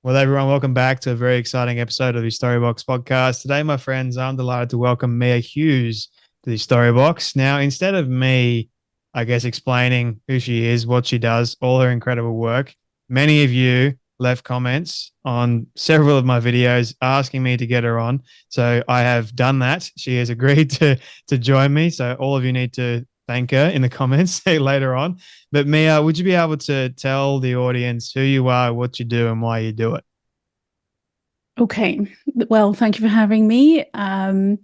Well, everyone, welcome back to a very exciting episode of the Storybox podcast. Today, my friends, I'm delighted to welcome Mia Hughes to the Storybox. Now, instead of me, I guess, explaining who she is, what she does, all her incredible work, many of you left comments on several of my videos asking me to get her on. So I have done that. She has agreed to join me. So all of you need to thank her in the comments later on. But Mia, would you be able to tell the audience who you are, what you do, and why you do it? Okay. Well, thank you for having me. I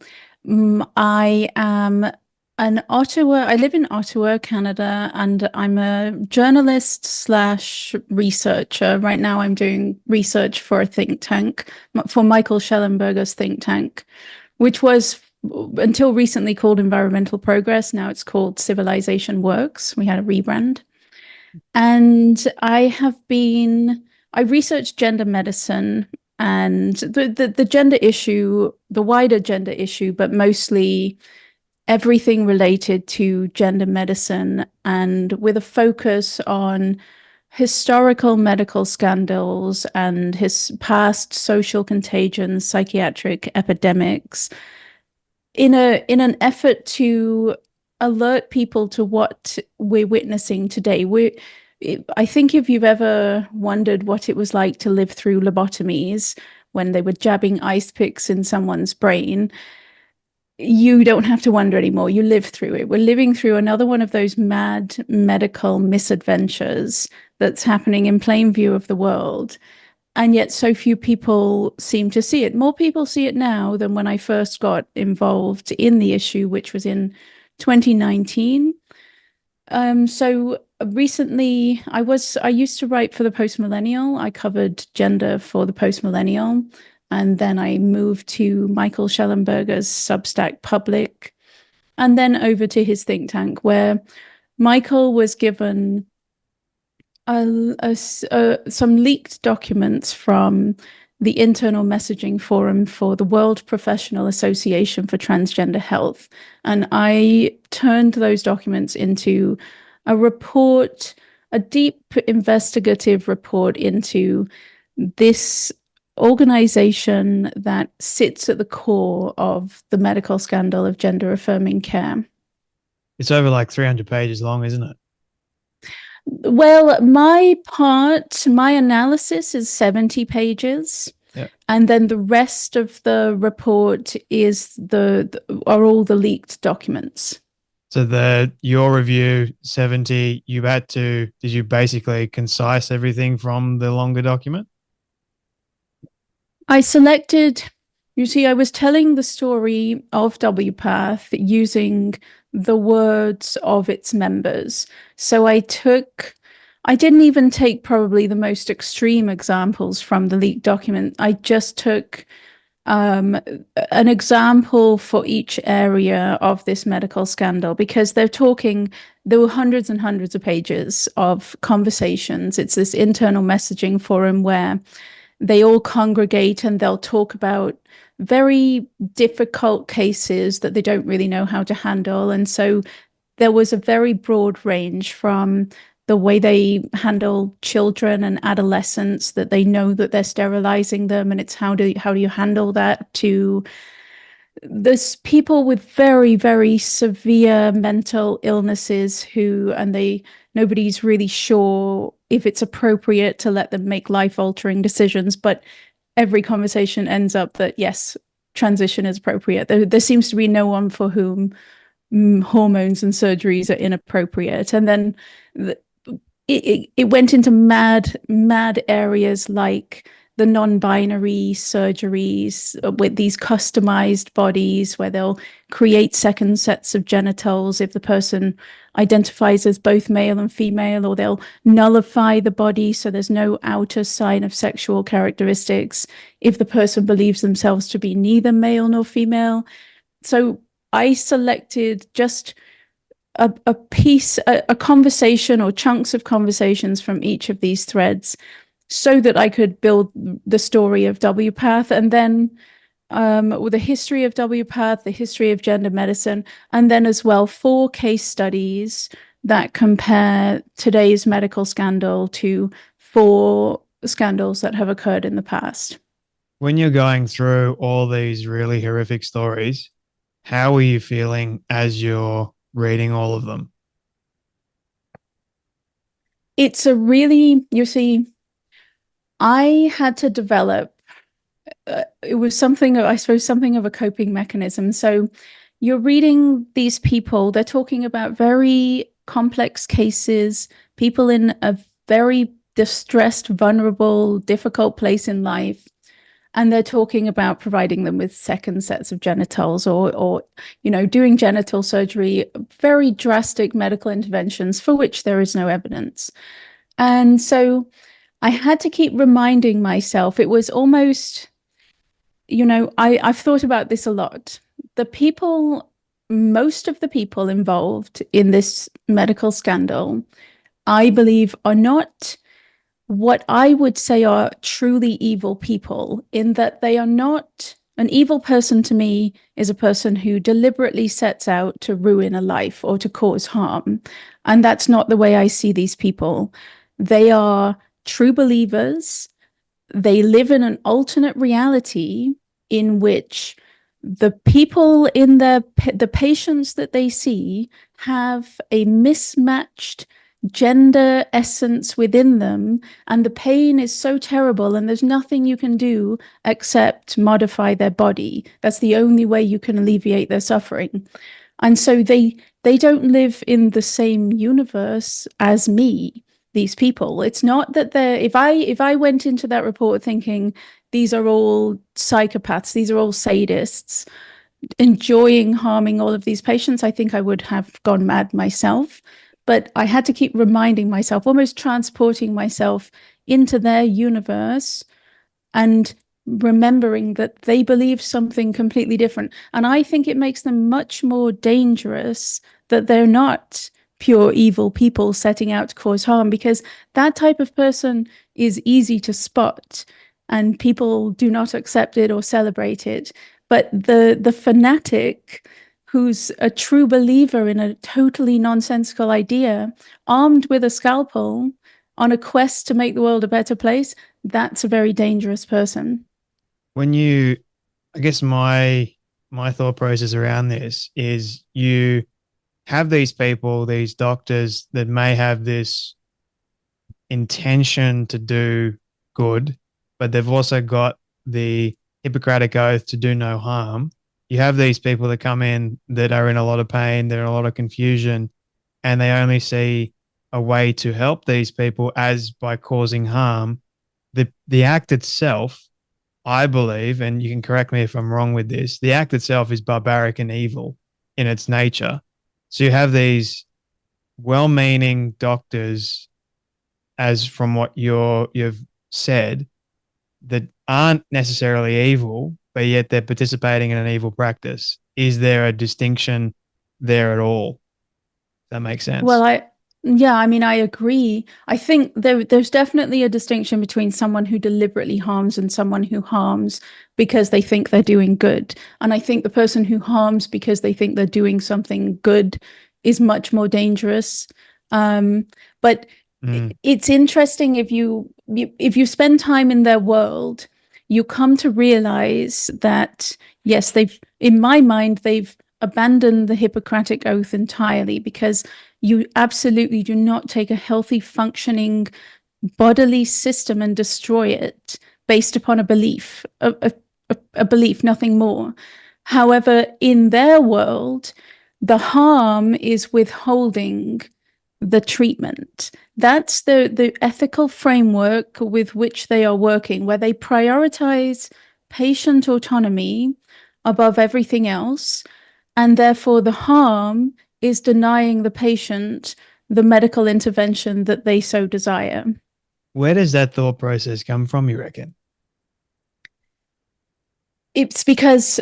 am an Ottawa. I live in Ottawa, Canada, and I'm a journalist slash researcher. Right now, I'm doing research for a think tank, for Michael Schellenberger's think tank, which was until recently called Environmental Progress. Now it's called Civilization Works. We had a rebrand. And I researched gender medicine and the gender issue, the wider gender issue, but mostly everything related to gender medicine, and with a focus on historical medical scandals and his past social contagions, psychiatric epidemics, in an effort to alert people to what we're witnessing today. I think if you've ever wondered what it was like to live through lobotomies when they were jabbing ice picks in someone's brain, you don't have to wonder anymore. You live through it. We're living through another one of those mad medical misadventures that's happening in plain view of the world. And yet so few people seem to see it. More people see it now than when I first got involved in the issue, which was in 2019. So recently I used to write for the Post Millennial. I covered gender for the Post Millennial. And then I moved to Michael Schellenberger's Substack Public, and then over to his think tank, where Michael was given some leaked documents from the internal messaging forum for the World Professional Association for Transgender Health. And I turned those documents into a report, a deep investigative report into this organization that sits at the core of the medical scandal of gender affirming care. It's over like 300 pages long, isn't it? Well, my analysis is 70 pages. Yeah. And then the rest of the report is are all the leaked documents. So your review 70, did you basically concise everything from the longer document? I was telling the story of WPATH using the words of its members. So I didn't even take probably the most extreme examples from the leaked document. I just took an example for each area of this medical scandal, because there were hundreds and hundreds of pages of conversations. It's this internal messaging forum where they all congregate and they'll talk about very difficult cases that they don't really know how to handle. And so there was a very broad range from the way they handle children and adolescents, that they know that they're sterilizing them, and it's how do you handle that, to there's people with very, very severe mental illnesses nobody's really sure if it's appropriate to let them make life-altering decisions, but every conversation ends up that yes, transition is appropriate. There seems to be no one for whom hormones and surgeries are inappropriate. And then it went into mad areas like the non-binary surgeries with these customized bodies where they'll create second sets of genitals if the person identifies as both male and female, or they'll nullify the body so there's no outer sign of sexual characteristics if the person believes themselves to be neither male nor female. So I selected just a conversation or chunks of conversations from each of these threads, so that I could build the story of WPATH, and then with the history of WPATH, the history of gender medicine, and then as well 4 case studies that compare today's medical scandal to 4 scandals that have occurred in the past. When you're going through all these really horrific stories, how are you feeling as you're reading all of them? It's a really, you see, I had to develop, it was something, I suppose, something of a coping mechanism. So you're reading these people, they're talking about very complex cases, people in a very distressed, vulnerable, difficult place in life. And they're talking about providing them with second sets of genitals or doing genital surgery, very drastic medical interventions for which there is no evidence. And so I had to keep reminding myself, it was almost, I've thought about this a lot. Most of the people involved in this medical scandal, I believe, are not what I would say are truly evil people, in that they are not. An evil person to me is a person who deliberately sets out to ruin a life or to cause harm. And that's not the way I see these people. They are true believers. They live in an alternate reality in which the people in the patients that they see have a mismatched gender essence within them, and the pain is so terrible, and there's nothing you can do except modify their body. That's the only way you can alleviate their suffering. And so they don't live in the same universe as me, these people. It's not that they're, if I went into that report thinking these are all psychopaths, these are all sadists, enjoying harming all of these patients, I think I would have gone mad myself. But I had to keep reminding myself, almost transporting myself into their universe and remembering that they believe something completely different. And I think it makes them much more dangerous that they're not pure evil people setting out to cause harm, because that type of person is easy to spot and people do not accept it or celebrate it. But the fanatic who's a true believer in a totally nonsensical idea, armed with a scalpel on a quest to make the world a better place, that's a very dangerous person. When you, I guess my thought process around this is you have these people, these doctors that may have this intention to do good, but they've also got the Hippocratic oath to do no harm. You have these people that come in that are in a lot of pain, they're in a lot of confusion, and they only see a way to help these people as by causing harm. The act itself, I believe, and you can correct me if I'm wrong with this, the act itself is barbaric and evil in its nature. So you have these well-meaning doctors, as from what you've said, that aren't necessarily evil, but yet they're participating in an evil practice. Is there a distinction there at all? That makes sense. Well, yeah, I mean, I agree. I think there's definitely a distinction between someone who deliberately harms and someone who harms because they think they're doing good. And I think the person who harms because they think they're doing something good is much more dangerous. But it's interesting, if you spend time in their world, you come to realize that yes, in my mind, they've abandoned the Hippocratic Oath entirely, because you absolutely do not take a healthy, functioning bodily system and destroy it based upon a belief, a belief, nothing more. However, in their world, the harm is withholding the treatment. That's the ethical framework with which they are working, where they prioritize patient autonomy above everything else. And therefore, the harm is denying the patient the medical intervention that they so desire. Where does that thought process come from, you reckon? It's because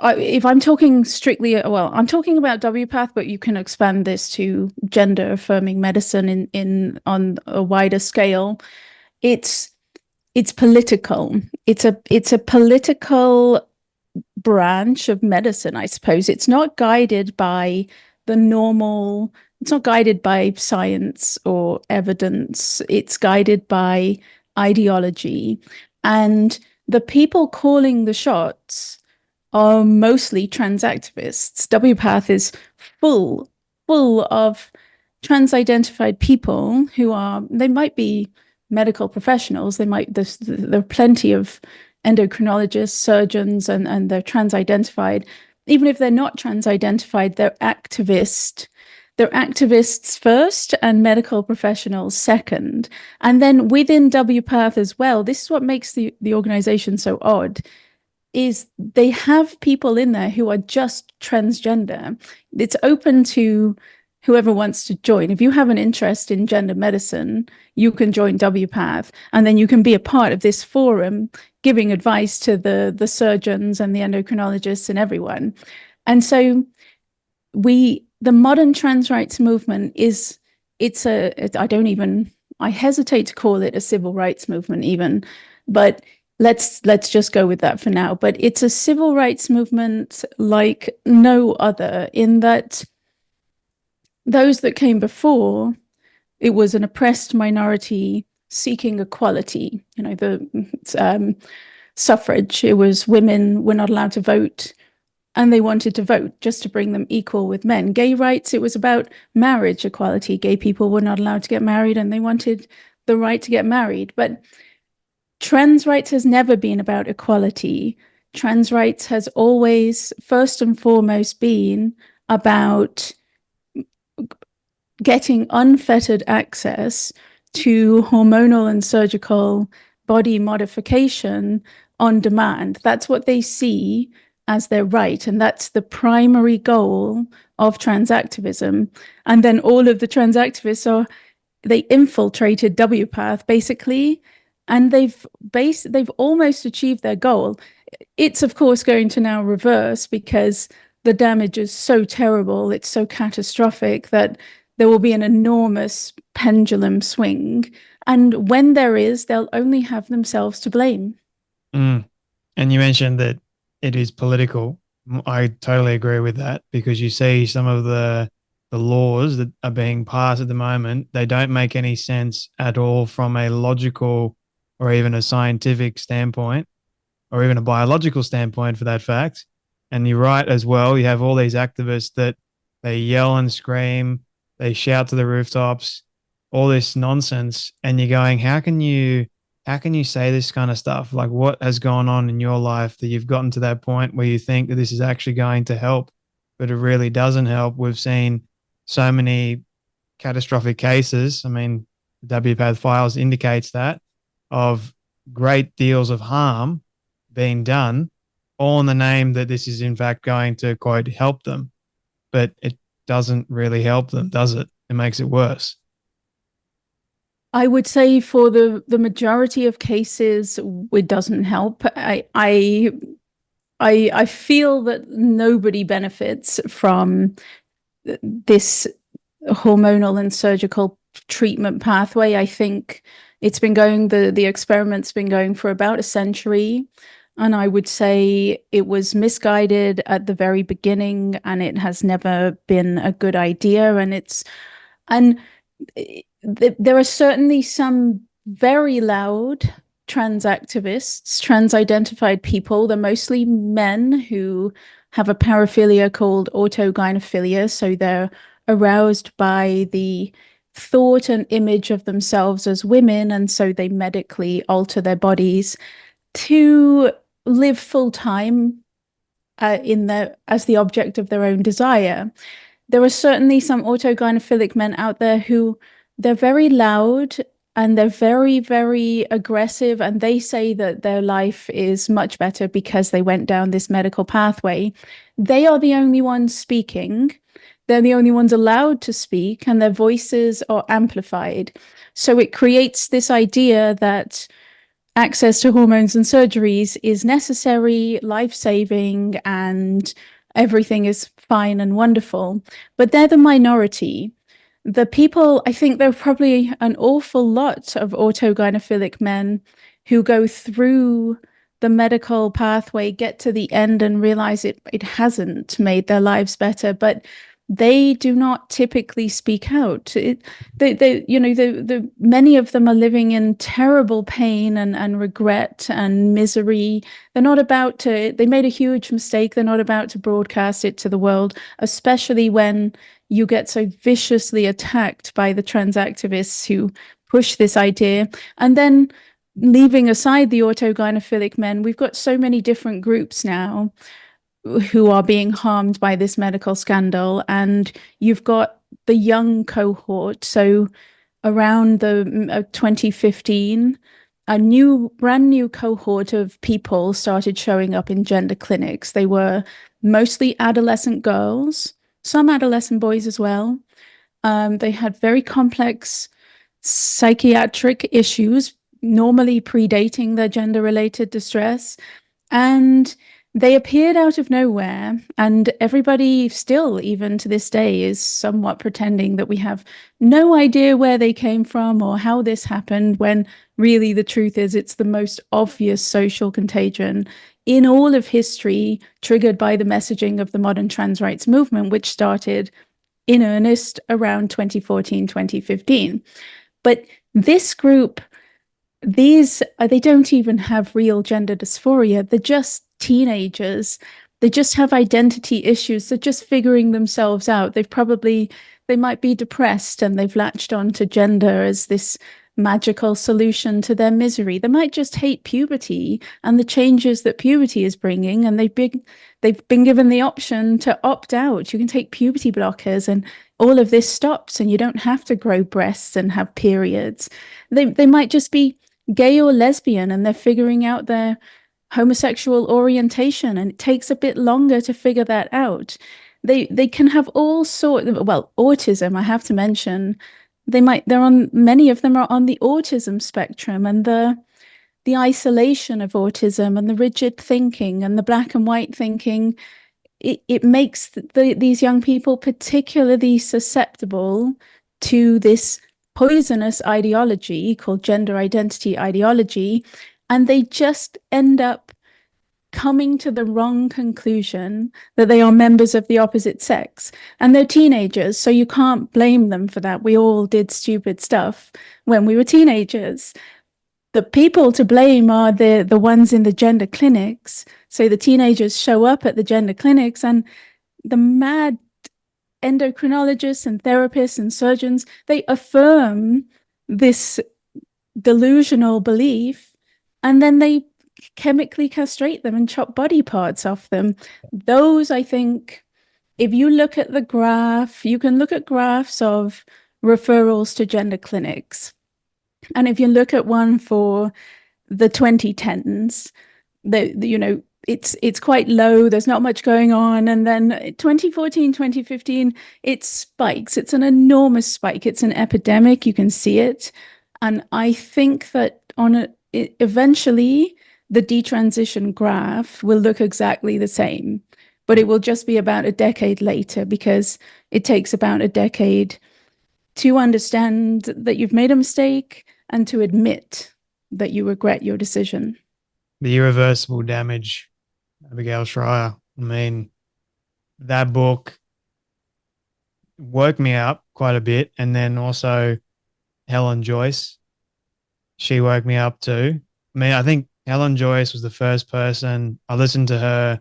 if I'm talking strictly, well, I'm talking about WPATH, but you can expand this to gender affirming medicine on a wider scale. It's political. It's a political branch of medicine, I suppose. It's not guided by it's not guided by science or evidence. It's guided by ideology. And the people calling the shots are mostly trans activists. WPATH is full, full of trans identified people who are, they might be medical professionals, there are plenty of endocrinologists, surgeons, and they're trans identified. Even if they're not trans identified, they're activists. They're activists first and medical professionals second. And then within WPATH as well, this is what makes the organization so odd, is they have people in there who are just transgender. It's open to whoever wants to join. If you have an interest in gender medicine, you can join WPATH, and then you can be a part of this forum, giving advice to the surgeons and the endocrinologists and everyone. And so the modern trans rights movement is, I hesitate to call it a civil rights movement even, but let's just go with that for now. But it's a civil rights movement like no other, in that those that came before, it was an oppressed minority seeking equality. The suffrage, it was women were not allowed to vote, and they wanted to vote just to bring them equal with men. Gay rights, it was about marriage equality. Gay people were not allowed to get married, and they wanted the right to get married. But trans rights has never been about equality. Trans rights has always, first and foremost, been about getting unfettered access to hormonal and surgical body modification on demand. That's what they see as their right, and that's the primary goal of trans activism. And then all of the trans activists they infiltrated WPATH basically, and they've almost achieved their goal. It's of course going to now reverse, because the damage is so terrible, it's so catastrophic, that there will be an enormous pendulum swing. And when there is, they'll only have themselves to blame. Mm. And you mentioned that it is political. I totally agree with that, because you see some of the laws that are being passed at the moment, they don't make any sense at all from a logical or even a scientific standpoint, or even a biological standpoint for that fact. And you're right as well. You have all these activists that they yell and scream, they shout to the rooftops, all this nonsense, and you're going, how can you say this kind of stuff? Like, what has gone on in your life that you've gotten to that point where you think that this is actually going to help, but it really doesn't help? We've seen so many catastrophic cases. I mean, the WPATH files indicates that, of great deals of harm being done, all in the name that this is in fact going to, quote, help them. But it doesn't really help them, does it? It makes it worse. I would say for the majority of cases, it doesn't help. I feel that nobody benefits from this hormonal and surgical treatment pathway. I think it's been going, the experiment's been going for about a century. And I would say it was misguided at the very beginning, and it has never been a good idea. And there are certainly some very loud trans activists, trans identified people. They're mostly men who have a paraphilia called autogynephilia. So they're aroused by the thought and image of themselves as women. And so they medically alter their bodies to live full time as the object of their own desire. There are certainly some autogynephilic men out there who, they're very loud and they're very, very aggressive, and they say that their life is much better because they went down this medical pathway. They are the only ones speaking. They're the only ones allowed to speak, and their voices are amplified. So it creates this idea that access to hormones and surgeries is necessary, life-saving, and everything is fine and wonderful. But they're the minority. The people, I think there are probably an awful lot of autogynephilic men who go through the medical pathway, get to the end, and realize it hasn't made their lives better. But they do not typically speak out. The many of them are living in terrible pain and regret and misery. They're not about to, they made a huge mistake. They're not about to broadcast it to the world, especially when you get so viciously attacked by the trans activists who push this idea. And then leaving aside the autogynephilic men, we've got so many different groups now who are being harmed by this medical scandal. And you've got the young cohort. So around the 2015, a brand new cohort of people started showing up in gender clinics. They were mostly adolescent girls, some adolescent boys as well. They had very complex psychiatric issues, normally predating their gender-related distress. And they appeared out of nowhere, and everybody still, even to this day, is somewhat pretending that we have no idea where they came from or how this happened, when really the truth is it's the most obvious social contagion in all of history, triggered by the messaging of the modern trans rights movement, which started in earnest around 2014, 2015. But this group, they don't even have real gender dysphoria. They're just teenagers. They just have identity issues. They're just figuring themselves out. They might be depressed and they've latched on to gender as this magical solution to their misery. They might just hate puberty and the changes that puberty is bringing, and they've been given the option to opt out. You can take puberty blockers and all of this stops and you don't have to grow breasts and have periods. They might just be gay or lesbian and they're figuring out their homosexual orientation, and it takes a bit longer to figure that out. They can have all sorts of, well, autism, I have to mention. Many of them are on the autism spectrum, and the isolation of autism and the rigid thinking and the black and white thinking, it makes these young people particularly susceptible to this poisonous ideology called gender identity ideology, and they just end up coming to the wrong conclusion that they are members of the opposite sex. And they're teenagers, so you can't blame them for that. We all did stupid stuff when we were teenagers. The people to blame are the ones in the gender clinics. So the teenagers show up at the gender clinics, and the mad endocrinologists and therapists and surgeons, they affirm this delusional belief, and then they chemically castrate them and chop body parts off them. Those, I think, if you look at the graph, you can look at graphs of referrals to gender clinics. And if you look at one for the 2010s, it's quite low. There's not much going on. And then 2014, 2015, it spikes. It's an enormous spike. It's an epidemic. You can see it. And I think that eventually the detransition graph will look exactly the same, but it will just be about a decade later, because it takes about a decade to understand that you've made a mistake and to admit that you regret your decision. The Irreversible Damage, Abigail Schreier. I mean, that book woke me up quite a bit. And then also Helen Joyce, she woke me up too. I mean, I think Helen Joyce was the first person I listened to her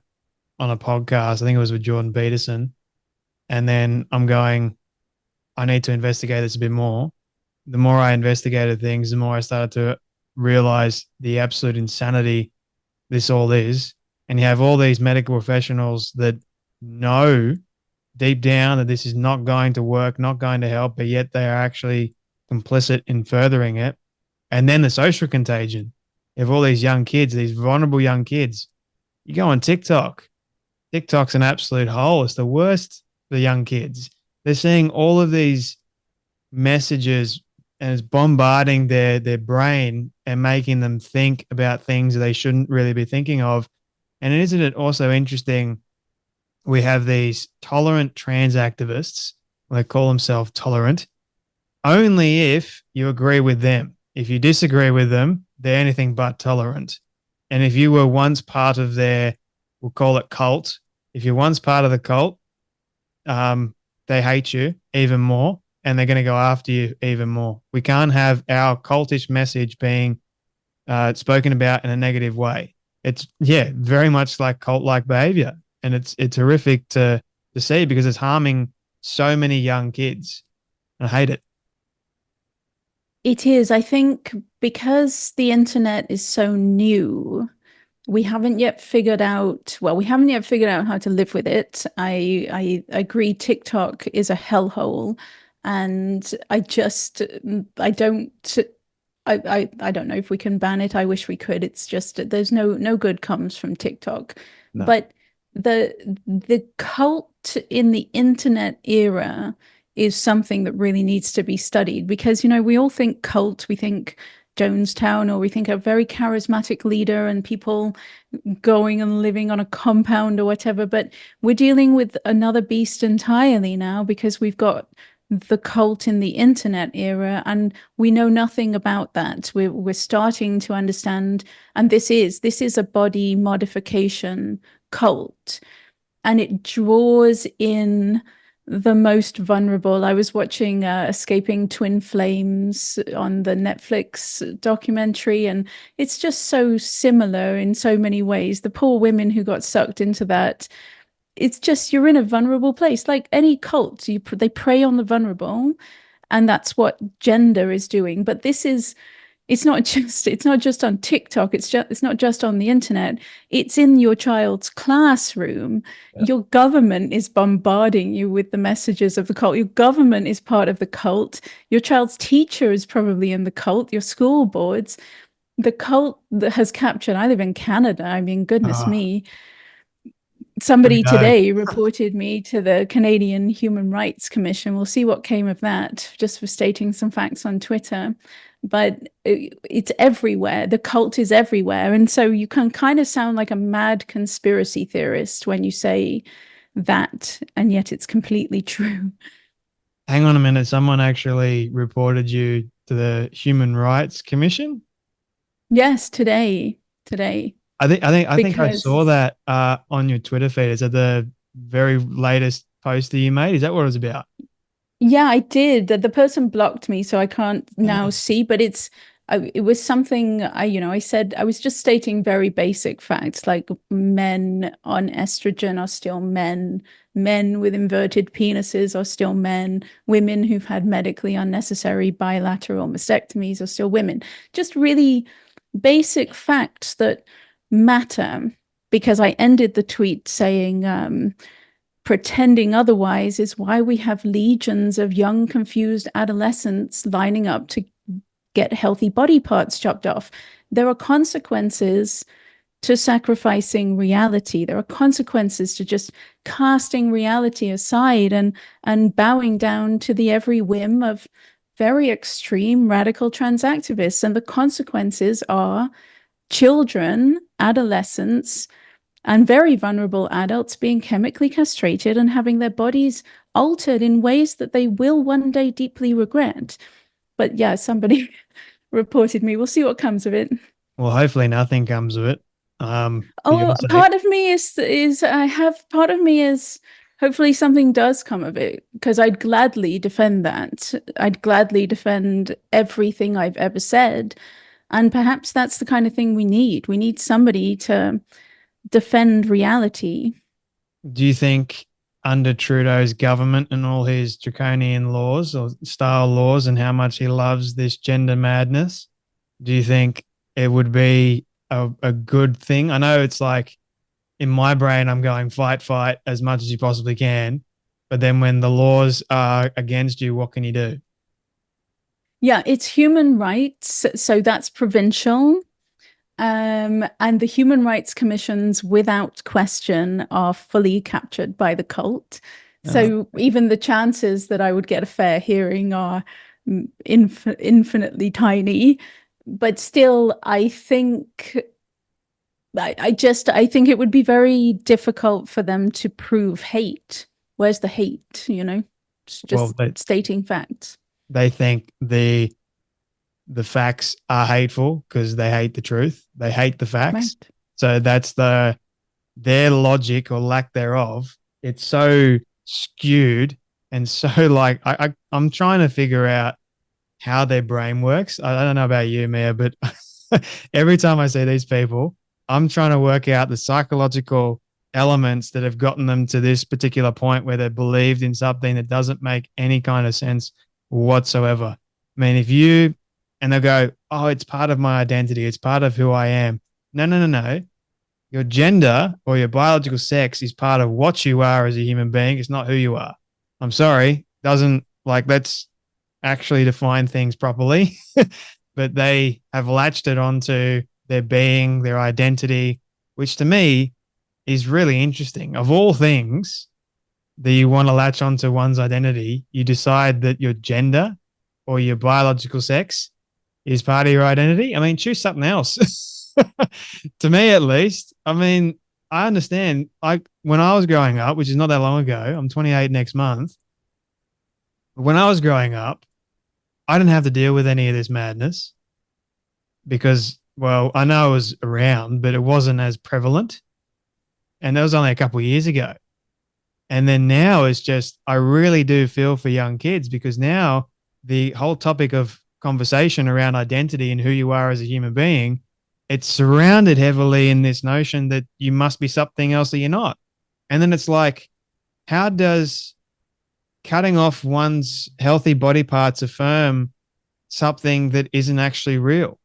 on a podcast. I think it was with Jordan Peterson. And then I'm going, I need to investigate this a bit more. The more I investigated things, the more I started to realize the absolute insanity this all is. And you have all these medical professionals that know deep down that this is not going to work, not going to help, but yet they are actually complicit in furthering it. And then the social contagion. You have all these young kids, these vulnerable young kids. You go on TikTok. TikTok's an absolute hole. It's the worst for the young kids. They're seeing all of these messages, and it's bombarding their brain and making them think about things they shouldn't really be thinking of. And isn't it also interesting? We have these tolerant trans activists. They call themselves tolerant only if you agree with them. If you disagree with them, they're anything but tolerant. And if you were once part of their, we'll call it cult, if you're once part of the cult, they hate you even more and they're going to go after you even more. We can't have our cultish message being spoken about in a negative way. It's yeah, very much like cult-like behavior, and it's horrific to see because it's harming so many young kids. I hate it. It is, I think, because the internet is so new, we haven't yet figured out, well, we haven't yet figured out how to live with it. I agree TikTok is a hellhole, and I don't I don't know if we can ban it. I wish we could. It's just there's no good comes from TikTok. No. But the cult in the internet era is something that really needs to be studied because, we all think cult, we think Jonestown, or we think a very charismatic leader and people going and living on a compound or whatever. But we're dealing with another beast entirely now because we've got the cult in the internet era, and we know nothing about that. We're starting to understand, and this is a body modification cult, and it draws in the most vulnerable. I was watching Escaping Twin Flames on the Netflix documentary, and it's just so similar in so many ways. The poor women who got sucked into that, it's just you're in a vulnerable place. Like any cult, they prey on the vulnerable, and that's what gender is doing. But it's not just on TikTok. It's not just on the internet. It's in your child's classroom. Yeah. Your government is bombarding you with the messages of the cult. Your government is part of the cult. Your child's teacher is probably in the cult. Your school boards. The cult that has captured. I live in Canada. I mean, goodness Oh, me. here we Somebody go. today reported me to the Canadian Human Rights Commission. We'll see what came of that, just for stating some facts on Twitter. But it's everywhere. The cult is everywhere. And so you can kind of sound like a mad conspiracy theorist when you say that, and yet it's completely true. Hang on a minute. Someone actually reported you to the Human Rights Commission. Yes, today, I think I saw because that on your Twitter feed. Is that the very latest post that you made? Is that what it was about? yeah, I did. The person blocked me, so I can't now Oh, see. But it was something I said I was just stating very basic facts, like men on estrogen are still men, men with inverted penises are still men, women who've had medically unnecessary bilateral mastectomies are still women. Just really basic facts that matter. Because I ended the tweet saying, pretending otherwise is why we have legions of young, confused adolescents lining up to get healthy body parts chopped off. There are consequences to sacrificing reality. There are consequences to just casting reality aside and bowing down to the every whim of very extreme radical trans activists. And the consequences are children, adolescents, and very vulnerable adults being chemically castrated and having their bodies altered in ways that they will one day deeply regret. But yeah, somebody reported me. We'll see what comes of it. well, hopefully nothing comes of it. For your Oh, sake. part of me is I have part of me is hopefully something does come of it because I'd gladly defend that. I'd gladly defend everything I've ever said. And perhaps that's the kind of thing we need. We need somebody to defend reality. Do you think under Trudeau's government and all his draconian laws or style laws and how much he loves this gender madness, do you think it would be a good thing? I know it's like in my brain, I'm going fight, fight as much as you possibly can. But then when the laws are against you, what can you do? Yeah, it's human rights, so that's provincial. And the human rights commissions, without question, are fully captured by the cult. Uh, So even the chances that I would get a fair hearing are infinitely tiny. But still, I think it would be very difficult for them to prove hate. Where's the hate? It's well, just stating facts. they think the facts are hateful because they hate the truth. They hate the facts. Right. So that's their logic or lack thereof. It's so skewed And so like I'm trying to figure out how their brain works. I don't know about you, Mia, but every time I see these people, I'm trying to work out the psychological elements that have gotten them to this particular point where they're believed in something that doesn't make any kind of sense whatsoever. I mean, if you, and they'll go, oh, it's part of my identity, it's part of who I am. No, no, no, no. Your gender or your biological sex is part of what you are as a human being. It's not who you are. I'm sorry. Doesn't like, let's actually define things properly. But they have latched it onto their being, their identity, which to me is really interesting. Of all things that you want to latch onto one's identity, you decide that your gender or your biological sex is part of your identity. I mean, choose something else. To me, at least. I mean, I understand. When I was growing up, which is not that long ago, I'm 28 next month. When I was growing up, I didn't have to deal with any of this madness because, well, I know it was around, but it wasn't as prevalent. And that was only a couple of years ago. And then now it's just, I really do feel for young kids because now the whole topic of conversation around identity and who you are as a human being, it's surrounded heavily in this notion that you must be something else that you're not. And then it's like, how does cutting off one's healthy body parts affirm something that isn't actually real?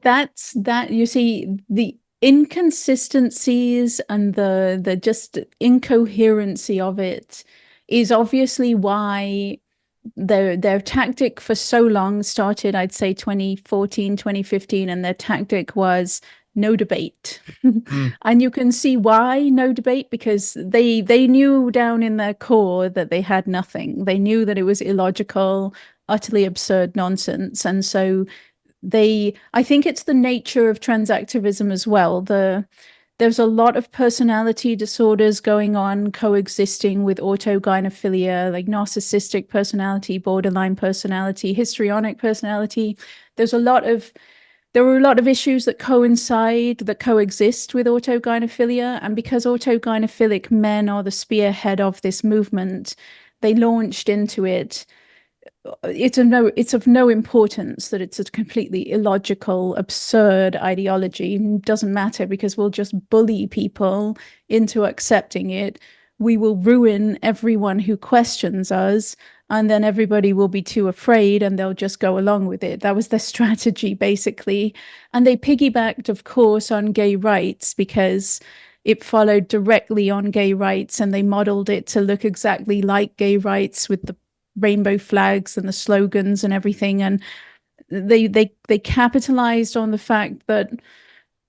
That's that you see the inconsistencies and the just incoherency of it is obviously why their tactic for so long started, I'd say 2014, 2015, and their tactic was no debate. Mm. And you can see why no debate, because they knew down in their core that they had nothing. They knew that it was illogical, utterly absurd nonsense. And so I think it's the nature of transactivism as well. There's a lot of personality disorders going on, coexisting with autogynephilia, like narcissistic personality, borderline personality, histrionic personality. There are a lot of issues that coexist with autogynephilia. And because autogynephilic men are the spearhead of this movement, they launched into it. It's of no importance that it's a completely illogical, absurd ideology. It doesn't matter because we'll just bully people into accepting it. We will ruin everyone who questions us, and then everybody will be too afraid and they'll just go along with it. That was their strategy, basically. And they piggybacked, of course, on gay rights because it followed directly on gay rights, and they modeled it to look exactly like gay rights with the rainbow flags and the slogans and everything. And they capitalized on the fact that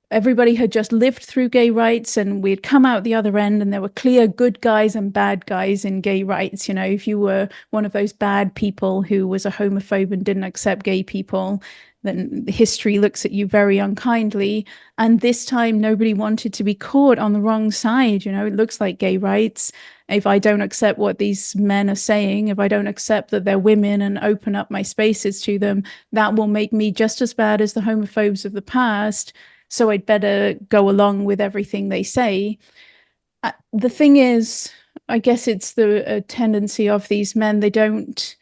everybody had just lived through gay rights and we'd come out the other end and there were clear good guys and bad guys in gay rights. You know, if you were one of those bad people who was a homophobe and didn't accept gay people, then history looks at you very unkindly. And this time, nobody wanted to be caught on the wrong side. You know, it looks like gay rights. If I don't accept what these men are saying, if I don't accept that they're women and open up my spaces to them, that will make me just as bad as the homophobes of the past. So I'd better go along with everything they say. The thing is, I guess it's the tendency of these men. They don't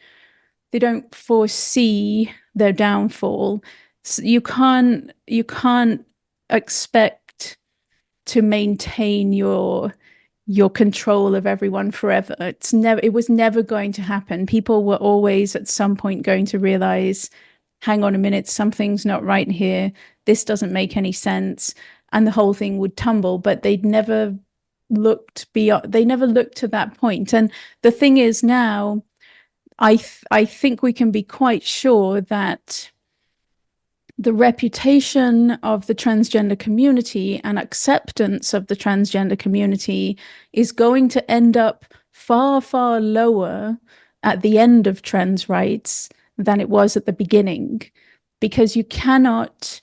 foresee their downfall. So you can't expect to maintain your control of everyone forever. It was never going to happen. People were always at some point going to realize, hang on a minute, something's not right here. This doesn't make any sense. And the whole thing would tumble, but they'd never looked beyond, they never looked to that point. And the thing is now, I think we can be quite sure that the reputation of the transgender community and acceptance of the transgender community is going to end up far, far lower at the end of trans rights than it was at the beginning, because you cannot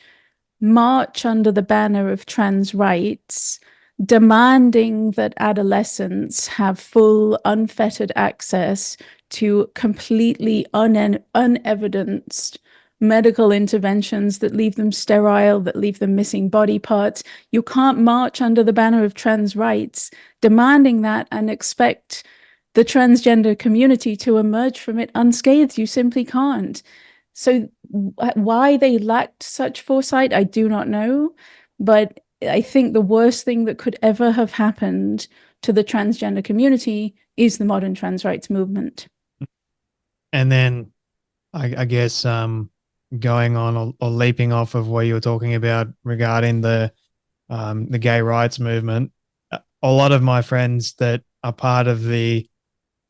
march under the banner of trans rights demanding that adolescents have full, unfettered access to completely unevidenced medical interventions that leave them sterile, that leave them missing body parts. You can't march under the banner of trans rights demanding that and expect the transgender community to emerge from it unscathed. You simply can't. So why they lacked such foresight, I do not know. But I think the worst thing that could ever have happened to the transgender community is the modern trans rights movement. And then I guess going on or leaping off of what you were talking about regarding the gay rights movement, a lot of my friends that are part of the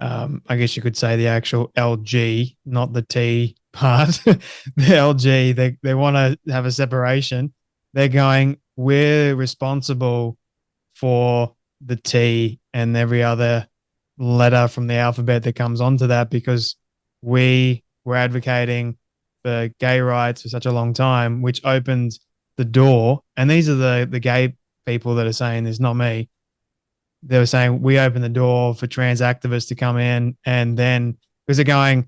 I guess you could say the actual LG, not the T part, the LG, they want to have a separation. They're going, we're responsible for the T and every other letter from the alphabet that comes onto that because we were advocating for gay rights for such a long time, which opened the door. And these are the gay people that are saying this, not me. They were saying we open the door for trans activists to come in, and then because they're going,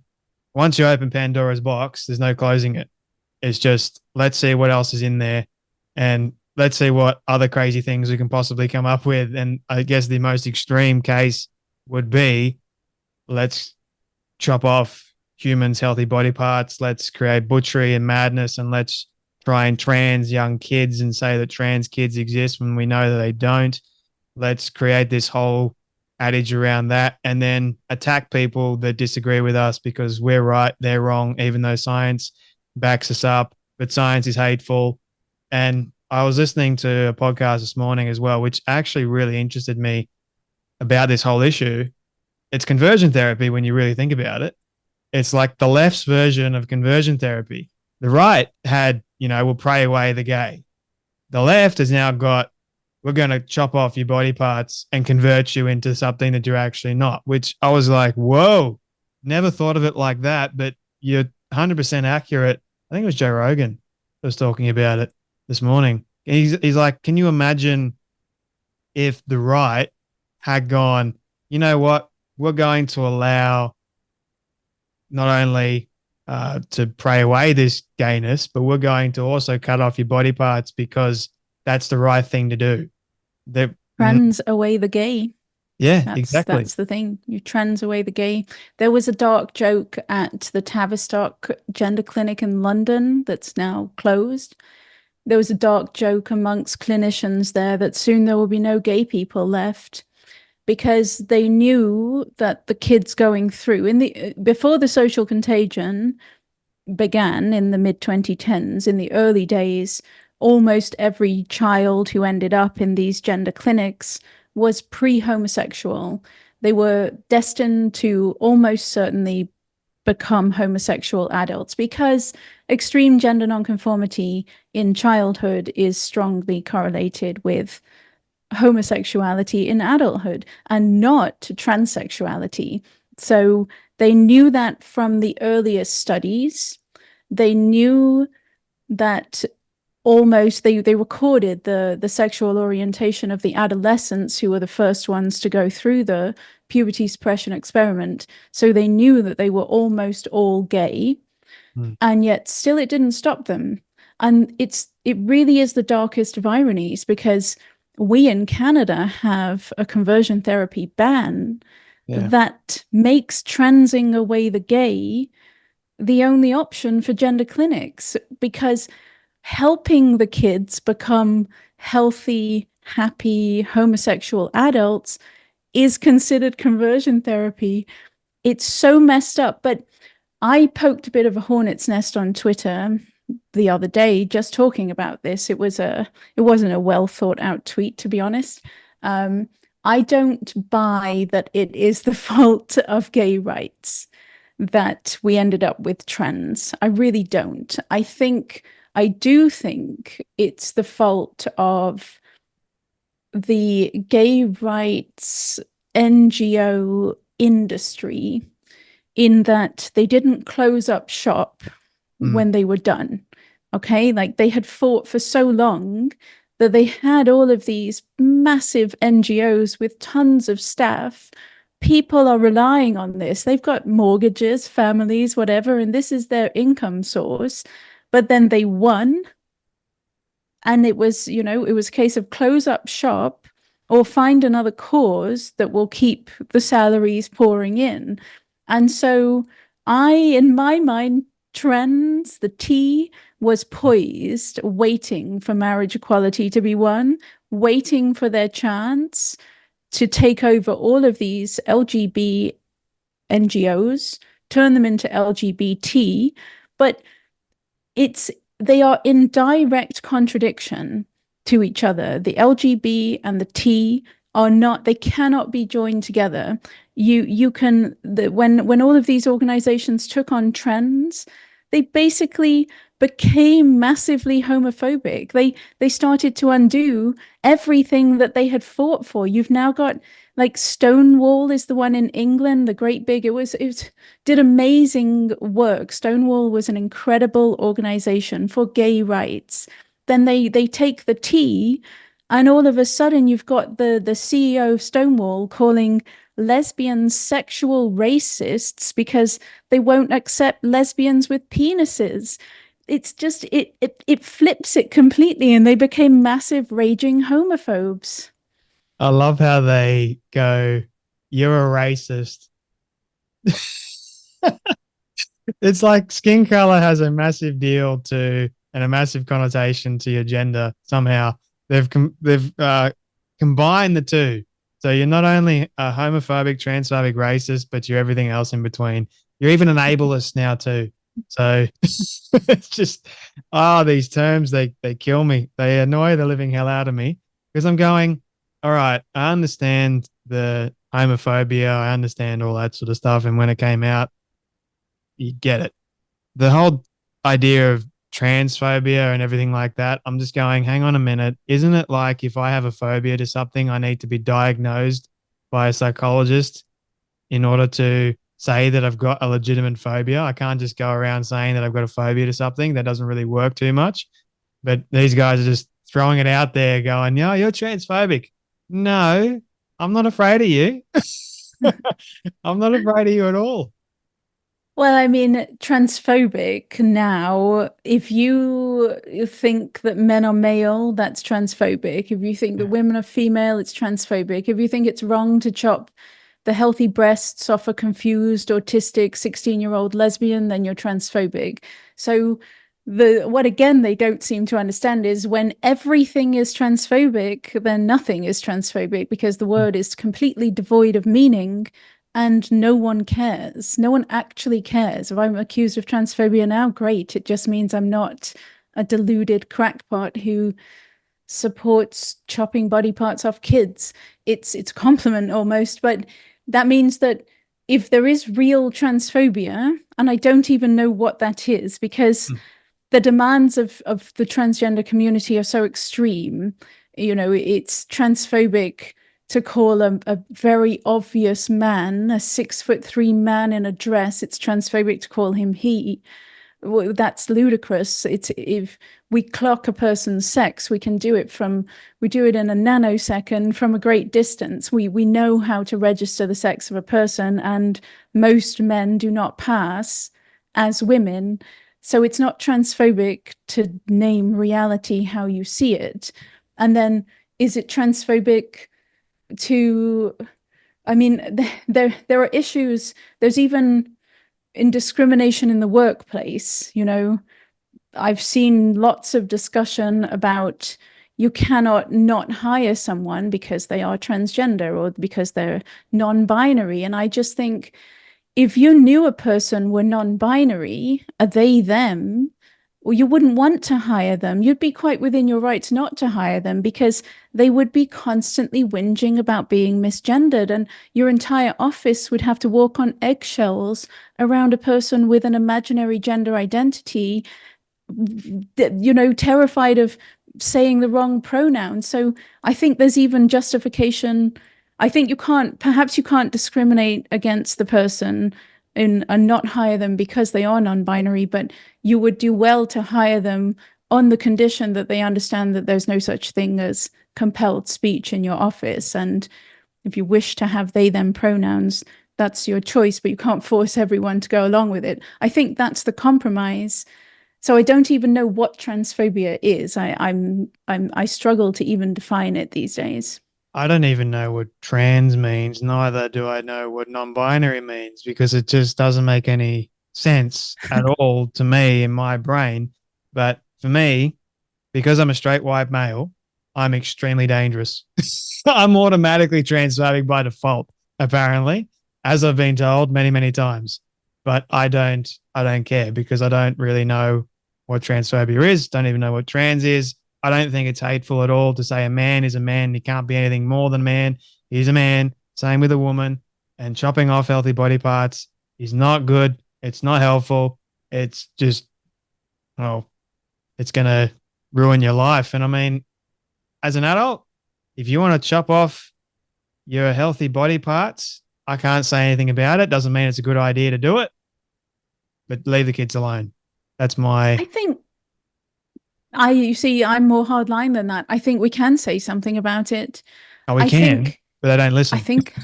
once you open Pandora's box, there's no closing it. It's just let's see what else is in there, and let's see what other crazy things we can possibly come up with. And I guess the most extreme case would be let's chop off humans' healthy body parts, let's create butchery and madness, and let's try and trans young kids and say that trans kids exist when we know that they don't. Let's create this whole adage around that and then attack people that disagree with us because we're right, they're wrong, even though science backs us up. But science is hateful. And I was listening to a podcast this morning as well, which actually really interested me about this whole issue. It's conversion therapy when you really think about it. It's like the left's version of conversion therapy. The right had, we'll pray away the gay. The left has now got, we're going to chop off your body parts and convert you into something that you're actually not, which I was like, whoa, never thought of it like that. But you're 100% accurate. I think it was Joe Rogan that was talking about it this morning. He's like, can you imagine if the right had gone, you know what, we're going to allow not only to pray away this gayness, but we're going to also cut off your body parts because that's the right thing to do. Trans away the gay. Yeah, exactly. That's the thing. You trans away the gay. There was a dark joke at the Tavistock Gender Clinic in London that's now closed. There was a dark joke amongst clinicians there that soon there will be no gay people left because they knew that the kids going through before the social contagion began in the mid-2010s, in the early days, almost every child who ended up in these gender clinics was pre-homosexual. They were destined to almost certainly become homosexual adults because extreme gender nonconformity in childhood is strongly correlated with homosexuality in adulthood and not transsexuality. So they knew that from the earliest studies. They knew that almost they recorded the sexual orientation of the adolescents who were the first ones to go through the puberty suppression experiment. So they knew that they were almost all gay, and yet still it didn't stop them. And it really is the darkest of ironies because we in Canada have a conversion therapy ban that makes transing away the gay the only option for gender clinics, because helping the kids become healthy, happy, homosexual adults is considered conversion therapy. It's so messed up. But I poked a bit of a hornet's nest on Twitter the other day just talking about this. It wasn't a well thought out tweet, to be honest. I don't buy that it is the fault of gay rights that we ended up with trans. I really don't. I do think it's the fault of the gay rights NGO industry in that they didn't close up shop when they were done. Okay, like they had fought for so long that they had all of these massive NGOs with tons of staff people are relying on this. They've got mortgages, families, whatever, and this is their income source. But then they won, and it was, it was a case of close up shop or find another cause that will keep the salaries pouring in. And so in my mind, the T was poised, waiting for marriage equality to be won, waiting for their chance to take over all of these LGBT NGOs, turn them into LGBT, but they are in direct contradiction to each other. The LGB and the T are not, they cannot be joined together. When all of these organizations took on trends, they basically became massively homophobic. They started to undo everything that they had fought for. You've now got like Stonewall is the one in England, the great big, it did amazing work. Stonewall was an incredible organization for gay rights. Then they take the T, and all of a sudden you've got the CEO of Stonewall calling lesbians sexual racists because they won't accept lesbians with penises. It's just it flips it completely, and they became massive raging homophobes. I love how they go, "You're a racist." It's like skin color has a massive deal to and a massive connotation to your gender. Somehow they've combined the two. So you're not only a homophobic, transphobic, racist, but you're everything else in between. You're even an ableist now too. So it's just these terms they kill me. They annoy the living hell out of me because I'm going, all right, I understand the homophobia, I understand all that sort of stuff. And when it came out, you get it. The whole idea of transphobia and everything like that, I'm just going, hang on a minute. Isn't it like if I have a phobia to something, I need to be diagnosed by a psychologist in order to say that I've got a legitimate phobia? I can't just go around saying that I've got a phobia to something. That doesn't really work too much. But these guys are just throwing it out there going, no, you're transphobic. No, I'm not afraid of you. I'm not afraid of you at all. Well, I mean, transphobic now, if you think that men are male, that's transphobic. If you think that women are female, it's transphobic. If you think it's wrong to chop the healthy breasts off a confused, autistic 16-year-old lesbian, then you're transphobic. So what again they don't seem to understand is when everything is transphobic, then nothing is transphobic because the word is completely devoid of meaning. And no one cares. No one actually cares. If I'm accused of transphobia now, great. It just means I'm not a deluded crackpot who supports chopping body parts off kids. It's a compliment almost, but that means that if there is real transphobia, and I don't even know what that is, because the demands of the transgender community are so extreme. It's transphobic to call a very obvious man, a 6'3" man in a dress. It's transphobic to call him he. Well, that's ludicrous. If we clock a person's sex, we do it in a nanosecond from a great distance. We know how to register the sex of a person, and most men do not pass as women. So it's not transphobic to name reality how you see it. And then is it transphobic I mean, there are issues. There's even indiscrimination in the workplace. I've seen lots of discussion about you cannot not hire someone because they are transgender or because they're non-binary. And I just think if you knew a person were non-binary, a they, them, well, you wouldn't want to hire them. You'd be quite within your rights not to hire them because they would be constantly whinging about being misgendered, and your entire office would have to walk on eggshells around a person with an imaginary gender identity, terrified of saying the wrong pronoun. So I think there's even justification. I think perhaps you can't discriminate against the person and not hire them because they are non-binary, but you would do well to hire them on the condition that they understand that there's no such thing as compelled speech in your office. And If you wish to have they them pronouns, that's your choice, but you can't force everyone to go along with it. I think that's the compromise. So I don't even know what transphobia is. I struggle to even define it these days. I don't even know what trans means. Neither do I know what non-binary means because it just doesn't make any sense at all to me in my brain. But for me, because I'm a straight white male, I'm extremely dangerous. I'm automatically transphobic by default, apparently, as I've been told many, many times. But I don't care because I don't really know what transphobia is, don't even know what trans is. I don't think it's hateful at all to say a man is a man. He can't be anything more than a man. He's a man. Same with a woman. And chopping off healthy body parts is not good. It's not helpful. It's just, oh, it's going to ruin your life. And I mean, as an adult, if you want to chop off your healthy body parts, I can't say anything about it. Doesn't mean it's a good idea to do it, but leave the kids alone. That's my. I think you see, I'm more hardline than that. I think we can say something about it. Oh, we I can, think, but they don't I listen. think,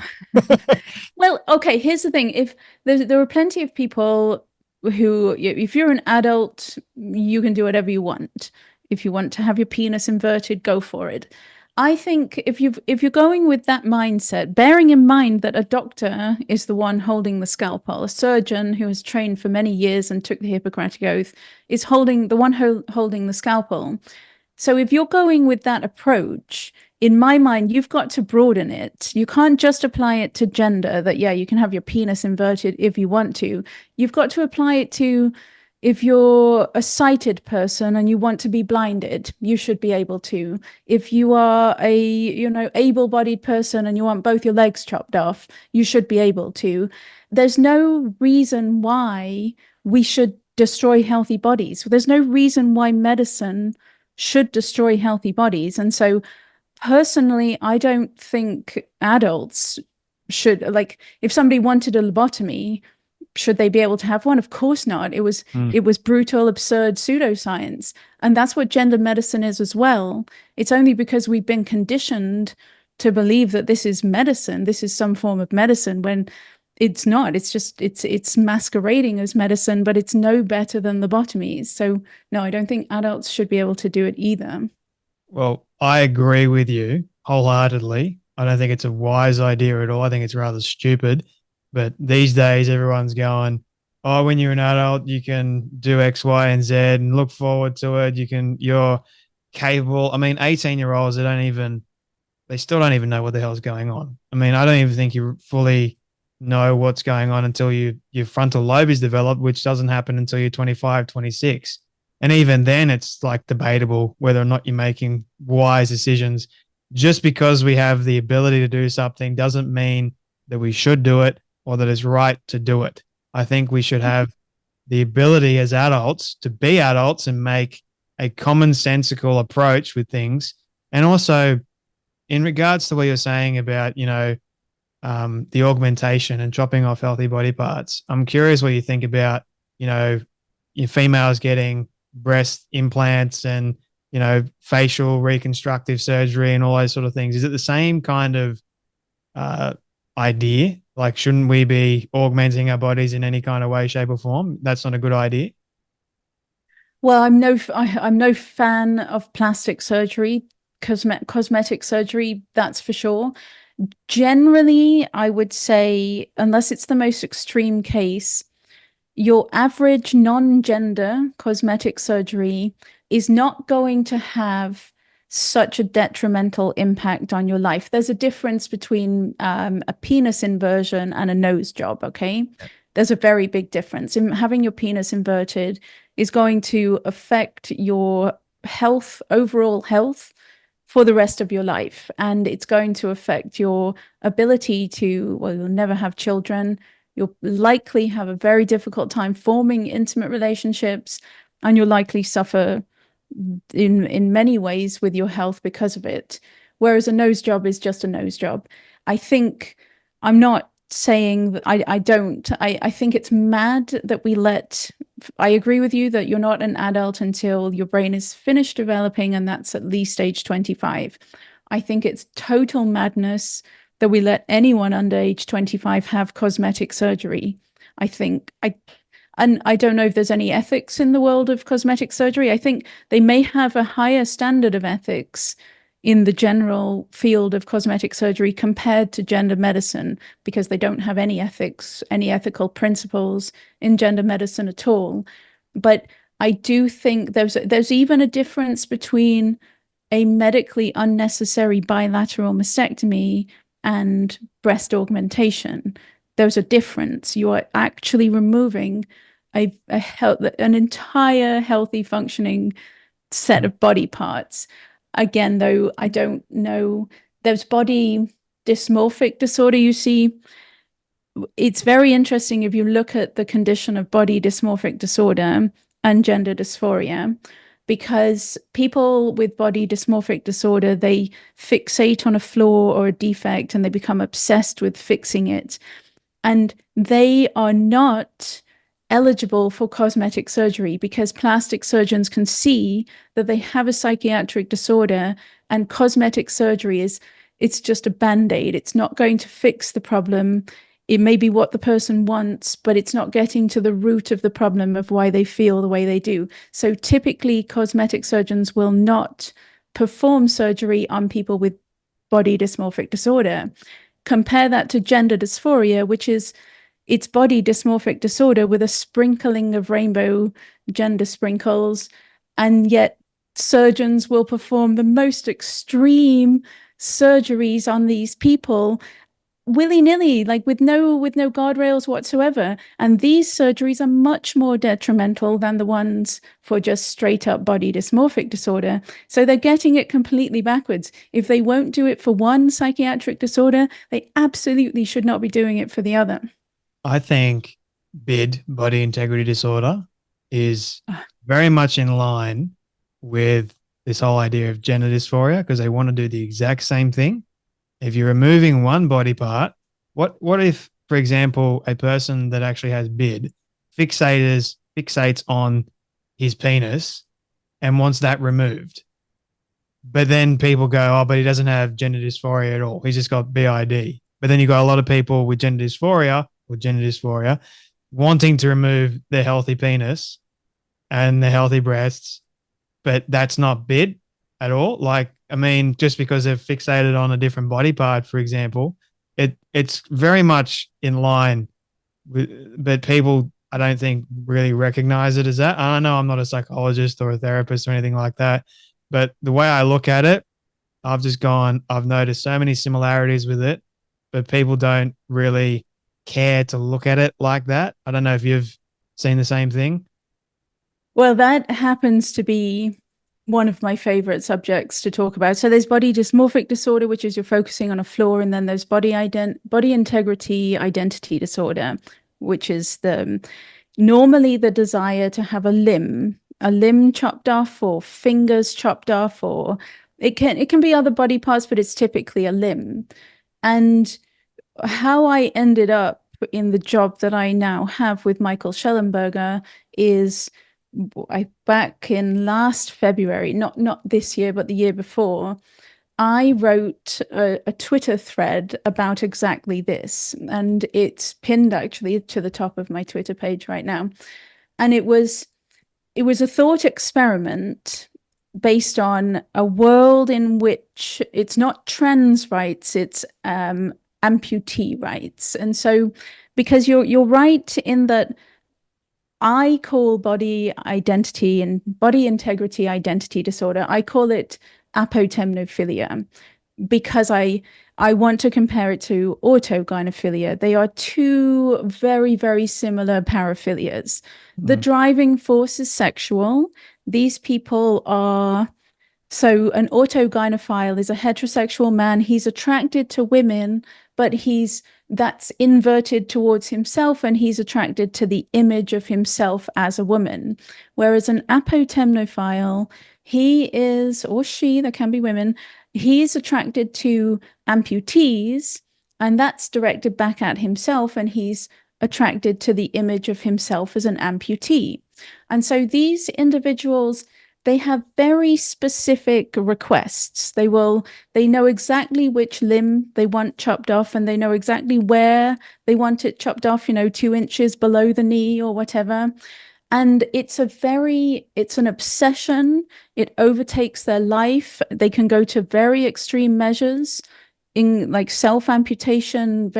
well, okay, here's the thing. If there are plenty of people who, if you're an adult, you can do whatever you want. If you want to have your penis inverted, go for it. I think if you're going with that mindset, bearing in mind that a doctor is the one holding the scalpel, a surgeon who has trained for many years and took the Hippocratic Oath is holding the one holding the scalpel. So if you're going with that approach, in my mind, you've got to broaden it. You can't just apply it to gender, that, yeah, you can have your penis inverted if you want to. You've got to apply it to if you're a sighted person and you want to be blinded, you should be able to. If you are a, able-bodied person and you want both your legs chopped off, you should be able to. There's no reason why we should destroy healthy bodies. There's no reason why medicine should destroy healthy bodies. And so personally, I don't think adults should, like, if somebody wanted a lobotomy, should they be able to have one? Of course not. It was Mm. it was brutal, absurd pseudoscience. And that's what gender medicine is as well. It's only because we've been conditioned to believe that this is medicine, this is some form of medicine, when it's not. It's just it's masquerading as medicine, but it's no better than lobotomies. So no, I don't think adults should be able to do it either. Well, I agree with you wholeheartedly. I don't think it's a wise idea at all. I think it's rather stupid. But these days, everyone's going, oh, when you're an adult, you can do X, Y, and Z and look forward to it. You're capable. I mean, 18-year-olds, they still don't even know what the hell's going on. I mean, I don't even think you fully know what's going on until your frontal lobe is developed, which doesn't happen until you're 25, 26. And even then, it's like debatable whether or not you're making wise decisions. Just because we have the ability to do something doesn't mean that we should do it or that it's right to do it. I think we should have the ability as adults to be adults and make a commonsensical approach with things. And also, in regards to what you're saying about, the augmentation and chopping off healthy body parts, I'm curious what you think about, your females getting breast implants and, facial reconstructive surgery and all those sort of things. Is it the same kind of uh, idea? Like, shouldn't we be augmenting our bodies in any kind of way, shape, or form? That's not a good idea. Well, I'm no fan of plastic surgery, cosmetic surgery, that's for sure. Generally, I would say, unless it's the most extreme case, your average non-gender cosmetic surgery is not going to have such a detrimental impact on your life. There's a difference between a penis inversion and a nose job, okay? There's a very big difference. In having your penis inverted is going to affect your health, overall health, for the rest of your life. And it's going to affect your ability to, well, you'll never have children. You'll likely have a very difficult time forming intimate relationships, and you'll likely suffer in many ways with your health because of it. Whereas a nose job is just a nose job. I think I'm not saying that I don't. I think it's mad that we let. I agree with you that you're not an adult until your brain is finished developing, and that's at least age 25. I think it's total madness that we let anyone under age 25 have cosmetic surgery. I think and I don't know if there's any ethics in the world of cosmetic surgery. I think they may have a higher standard of ethics in the general field of cosmetic surgery compared to gender medicine, because they don't have any ethics, any ethical principles in gender medicine at all. But I do think there's even a difference between a medically unnecessary bilateral mastectomy and breast augmentation. There's a difference. You are actually removing an entire healthy functioning set of body parts. Again, though, I don't know. There's body dysmorphic disorder. You see, it's very interesting if you look at the condition of body dysmorphic disorder and gender dysphoria, because people with body dysmorphic disorder, they fixate on a flaw or a defect and they become obsessed with fixing it. And they are not eligible for cosmetic surgery because plastic surgeons can see that they have a psychiatric disorder, and cosmetic surgery it's just a band-aid. It's not going to fix the problem. It may be what the person wants, but it's not getting to the root of the problem of why they feel the way they do. So typically cosmetic surgeons will not perform surgery on people with body dysmorphic disorder. Compare that to gender dysphoria, which is it's body dysmorphic disorder with a sprinkling of rainbow gender sprinkles, and yet surgeons will perform the most extreme surgeries on these people willy-nilly, like with no guardrails whatsoever. And these surgeries are much more detrimental than the ones for just straight up body dysmorphic disorder. So they're getting it completely backwards. If they won't do it for one psychiatric disorder, they absolutely should not be doing it for the other. I think BID, body integrity disorder, is very much in line with this whole idea of gender dysphoria, because they want to do the exact same thing. If you're removing one body part, what if, for example, a person that actually has BID fixates on his penis and wants that removed? But then people go, oh, but he doesn't have gender dysphoria at all. He's just got BID. But then you got a lot of people with gender dysphoria wanting to remove their healthy penis and their healthy breasts, but that's not BID at all. Like, I mean, just because they've fixated on a different body part, for example, it's very much in line with, but people, I don't think, really recognize it as that. I know I'm not a psychologist or a therapist or anything like that, but the way I look at it, I've noticed so many similarities with it, but people don't really care to look at it like that. I don't know if you've seen the same thing. Well, that happens to be one of my favorite subjects to talk about. So there's body dysmorphic disorder, which is you're focusing on a flaw, and then there's body integrity identity disorder, which is normally the desire to have a limb chopped off, or fingers chopped off, or it can be other body parts, but it's typically a limb. And how I ended up in the job that I now have with Michael Schellenberger is back in last February, not this year, but the year before, I wrote a Twitter thread about exactly this, and it's pinned actually to the top of my Twitter page right now. And it was a thought experiment based on a world in which it's not trans rights, it's amputee rights. And so, because you're right in that I call body identity and body integrity identity disorder, I call it apotemnophilia, because I want to compare it to autogynephilia. They are two very, very similar paraphilias. The driving force is sexual. These people are, so an autogynephile is a heterosexual man. He's attracted to women, but that's inverted towards himself, and he's attracted to the image of himself as a woman. Whereas an apotemnophile, he is, or she, there can be women, he's attracted to amputees, and that's directed back at himself, and he's attracted to the image of himself as an amputee. And so these individuals, they have very specific requests. They know exactly which limb they want chopped off, and they know exactly where they want it chopped off, 2 inches below the knee or whatever. And it's an obsession. It overtakes their life. They can go to very extreme measures in like self-amputation,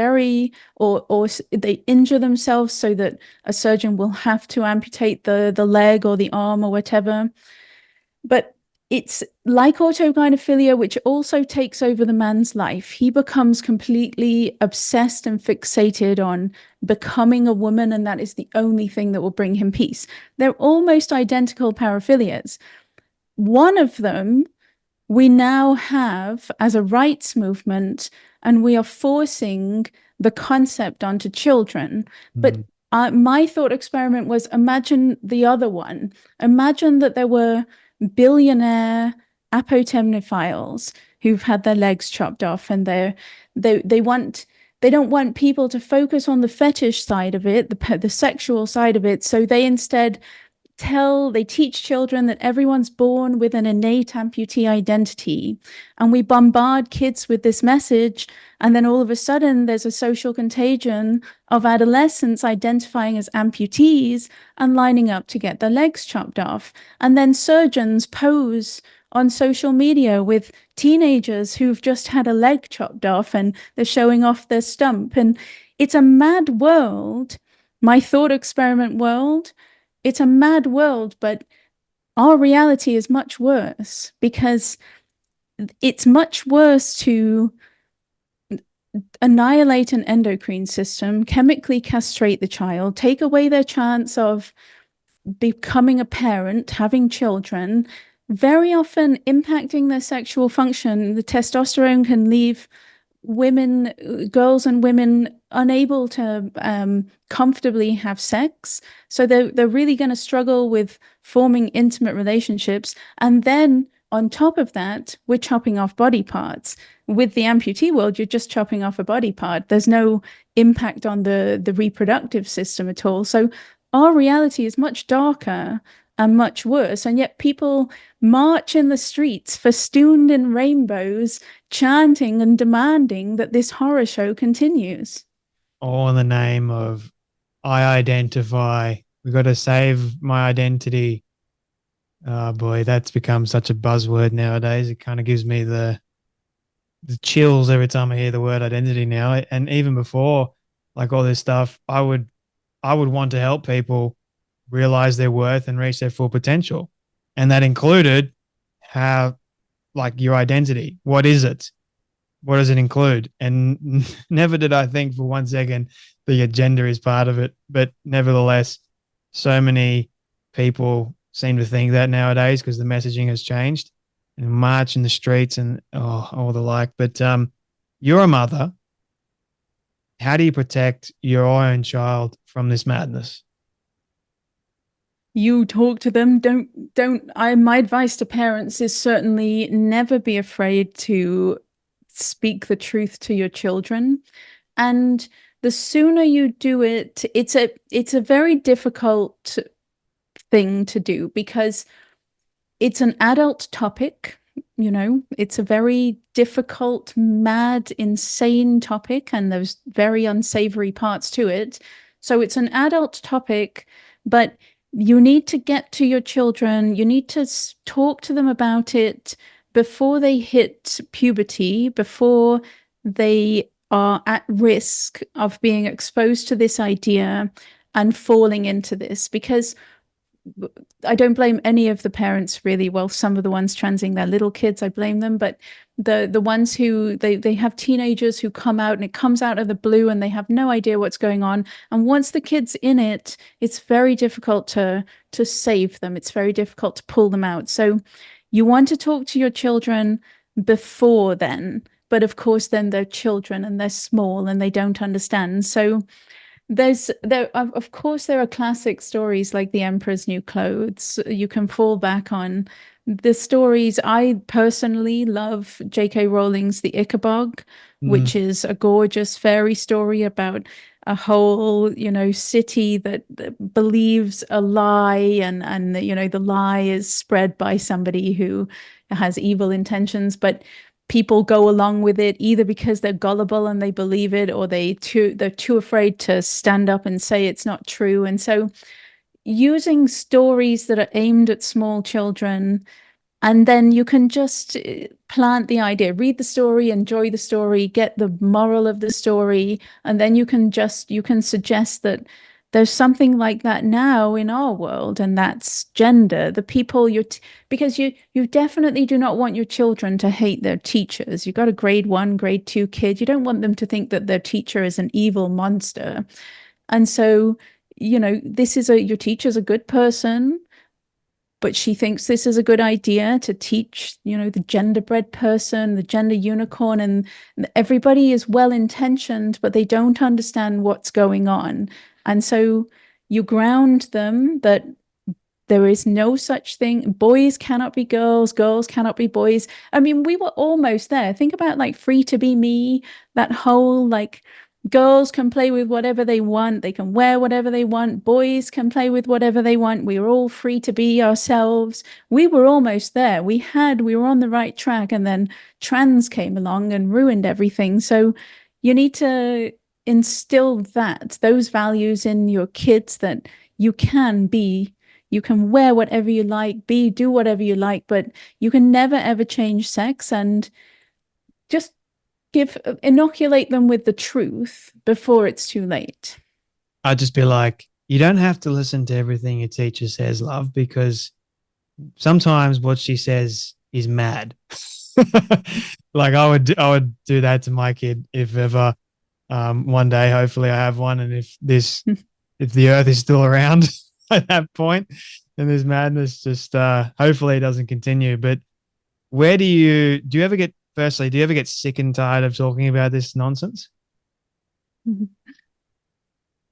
or they injure themselves so that a surgeon will have to amputate the leg or the arm or whatever. But it's like autogynephilia, which also takes over the man's life. He becomes completely obsessed and fixated on becoming a woman, and that is the only thing that will bring him peace. They're almost identical paraphilias. One of them we now have as a rights movement, and we are forcing the concept onto children. But my thought experiment was, imagine the other one. Imagine that there were billionaire apotemnophiles who've had their legs chopped off, and they don't want people to focus on the fetish side of it, the sexual side of it. So they instead they teach children that everyone's born with an innate amputee identity. And we bombard kids with this message. And then all of a sudden, there's a social contagion of adolescents identifying as amputees and lining up to get their legs chopped off. And then surgeons pose on social media with teenagers who've just had a leg chopped off, and they're showing off their stump. And it's a mad world, my thought experiment world. It's a mad world, but our reality is much worse, because it's much worse to annihilate an endocrine system, chemically castrate the child, take away their chance of becoming a parent, having children, very often impacting their sexual function. The testosterone can leave girls and women unable to comfortably have sex. So they're really going to struggle with forming intimate relationships. And then on top of that, we're chopping off body parts. With the amputee world, you're just chopping off a body part. There's no impact on the reproductive system at all. So our reality is much darker and much worse. And yet people march in the streets festooned in rainbows, chanting and demanding that this horror show continues. All in the name of, I identify. We got to save my identity. Oh boy, that's become such a buzzword nowadays. It kind of gives me the chills every time I hear the word identity now. And even before, like all this stuff, I would want to help people realize their worth and reach their full potential. And that included how, like, your identity. What is it? What does it include? And never did I think for 1 second that your gender is part of it. But nevertheless, so many people seem to think that nowadays because the messaging has changed and march in the streets and all the like. But you're a mother. How do you protect your own child from this madness? You talk to them. My advice to parents is certainly never be afraid to speak the truth to your children. And the sooner you do it, it's a very difficult thing to do, because it's an adult topic. It's a very difficult, mad, insane topic, and there's very unsavory parts to it. So it's an adult topic, but you need to get to your children. You need to talk to them about it before they hit puberty, before they are at risk of being exposed to this idea and falling into this. Because I don't blame any of the parents, really. Well, some of the ones transing their little kids, I blame them. But the ones who they have teenagers who come out, and it comes out of the blue, and they have no idea what's going on. And once the kid's in it, it's very difficult to save them. It's very difficult to pull them out. So you want to talk to your children before then. But of course, then they're children and they're small and they don't understand. So of course there are classic stories like The Emperor's New Clothes. You can fall back on the stories. I personally love J.K. Rowling's The Ichabod, which is a gorgeous fairy story about a whole, city that believes a lie, and the lie is spread by somebody who has evil intentions, but people go along with it either because they're gullible and they believe it, or they're too afraid to stand up and say it's not true. And so using stories that are aimed at small children, and then you can just plant the idea, read the story, enjoy the story, get the moral of the story, and then you can suggest that there's something like that now in our world, and that's gender. The people because you definitely do not want your children to hate their teachers. You've got a grade 1, grade 2 kid. You don't want them to think that their teacher is an evil monster. And so, your teacher's a good person, but she thinks this is a good idea to teach, the genderbread person, the gender unicorn, and everybody is well intentioned, but they don't understand what's going on. And so you ground them that there is no such thing. Boys cannot be girls, girls cannot be boys. I mean, we were almost there. Think about like Free to Be Me, that whole like girls can play with whatever they want. They can wear whatever they want. Boys can play with whatever they want. We are all free to be ourselves. We were almost there. We were on the right track, and then trans came along and ruined everything. So you need to instill those values in your kids, that you can wear whatever you like, do whatever you like, but you can never ever change sex. And just inoculate them with the truth before it's too late. I'd just be like, you don't have to listen to everything your teacher says, love, because sometimes what she says is mad. Like I would do that to my kid if ever. One day, hopefully, I have one, and if the Earth is still around at that point, and this madness just hopefully doesn't continue. But where do you ever get? Firstly, do you ever get sick and tired of talking about this nonsense?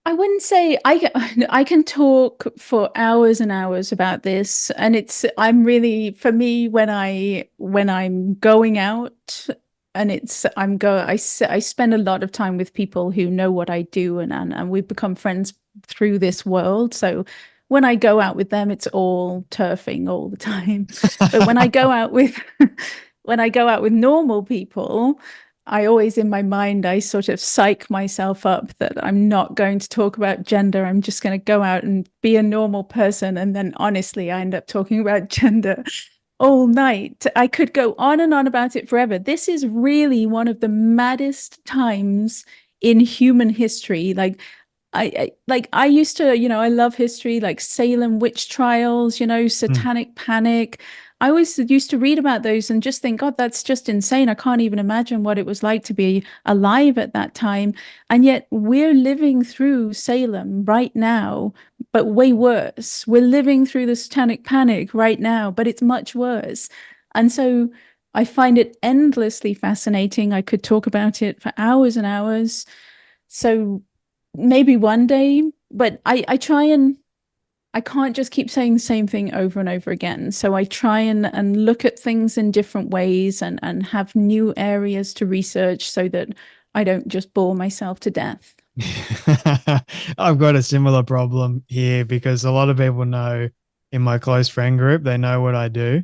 I wouldn't say I can talk for hours and hours about this, and I'm really, for me, when I'm going out, and I spend a lot of time with people who know what I do, and we've become friends through this world. So when I go out with them, it's all turfing all the time. But when I go out with normal people, I always, in my mind, I sort of psych myself up that I'm not going to talk about gender. I'm just going to go out and be a normal person. And then honestly, I end up talking about gender all night. I could go on and on about it forever. This is really one of the maddest times in human history. Like, I used to, I love history, like Salem witch trials, satanic panic. I always used to read about those and just think, God, that's just insane. I can't even imagine what it was like to be alive at that time. And yet we're living through Salem right now, but way worse. We're living through the satanic panic right now, but it's much worse. And so I find it endlessly fascinating. I could talk about it for hours and hours. So maybe one day, but I try, and I can't just keep saying the same thing over and over again. So I try and look at things in different ways, and have new areas to research so that I don't just bore myself to death. I've got a similar problem here because a lot of people know in my close friend group, they know what I do.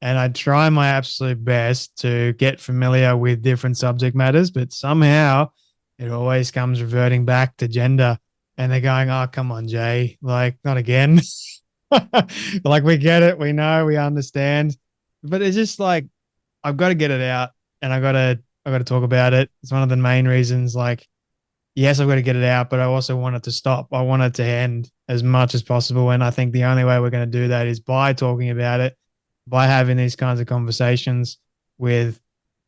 And I try my absolute best to get familiar with different subject matters, but somehow it always comes reverting back to gender. And they're going, oh, come on, Jay. Like, not again. Like, we get it. We know. We understand. But it's just like, I've got to get it out, and I've got to talk about it. It's one of the main reasons. Like, yes, I've got to get it out, but I also want it to stop. I want it to end as much as possible. And I think the only way we're going to do that is by talking about it, by having these kinds of conversations with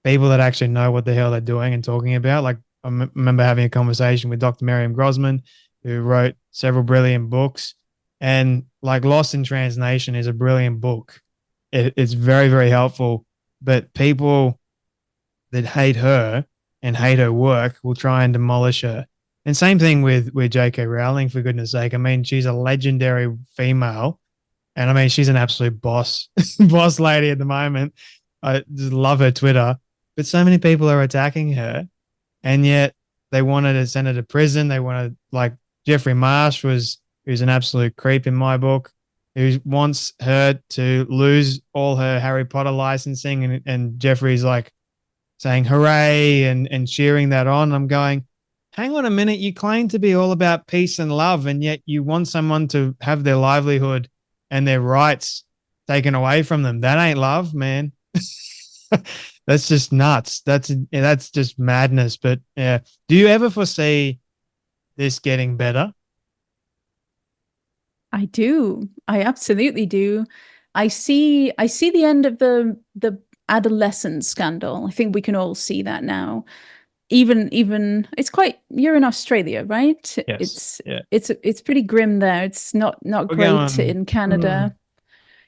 people that actually know what the hell they're doing and talking about. Like, I remember having a conversation with Dr. Miriam Grossman, who wrote several brilliant books. And like Lost in Translation is a brilliant book. It's very, very helpful. But people that hate her and hate her work will try and demolish her. And same thing with J.K. Rowling, for goodness sake. I mean, she's a legendary female. And I mean, she's an absolute boss, boss lady at the moment. I just love her Twitter. But so many people are attacking her. And yet they wanted to send her to prison. They wanted, like, Jeffrey Marsh who's an absolute creep in my book, who wants her to lose all her Harry Potter licensing, and Jeffrey's like saying hooray and cheering that on. I'm going, hang on a minute, you claim to be all about peace and love, and yet you want someone to have their livelihood and their rights taken away from them. That ain't love, man. That's just nuts. That's just madness. But yeah, do you ever foresee this getting better? I do. I absolutely do. I see the end of the adolescent scandal. I think we can all see that now. Even it's quite, you're in Australia, right? Yes. It's Yeah. it's pretty grim there. It's not We're great going. in Canada.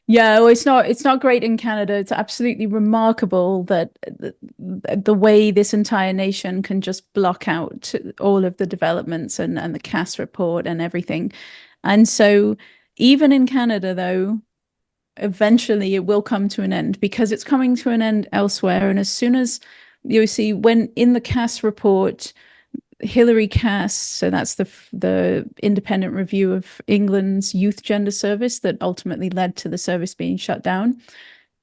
Yeah, well, it's not great in Canada. It's absolutely remarkable that the way this entire nation can just block out all of the developments and the Cass report and everything. And so even in Canada, though, eventually it will come to an end because it's coming to an end elsewhere. And as soon as you see, when in the Cass report, Hilary Cass, so that's the independent review of England's youth gender service that ultimately led to the service being shut down.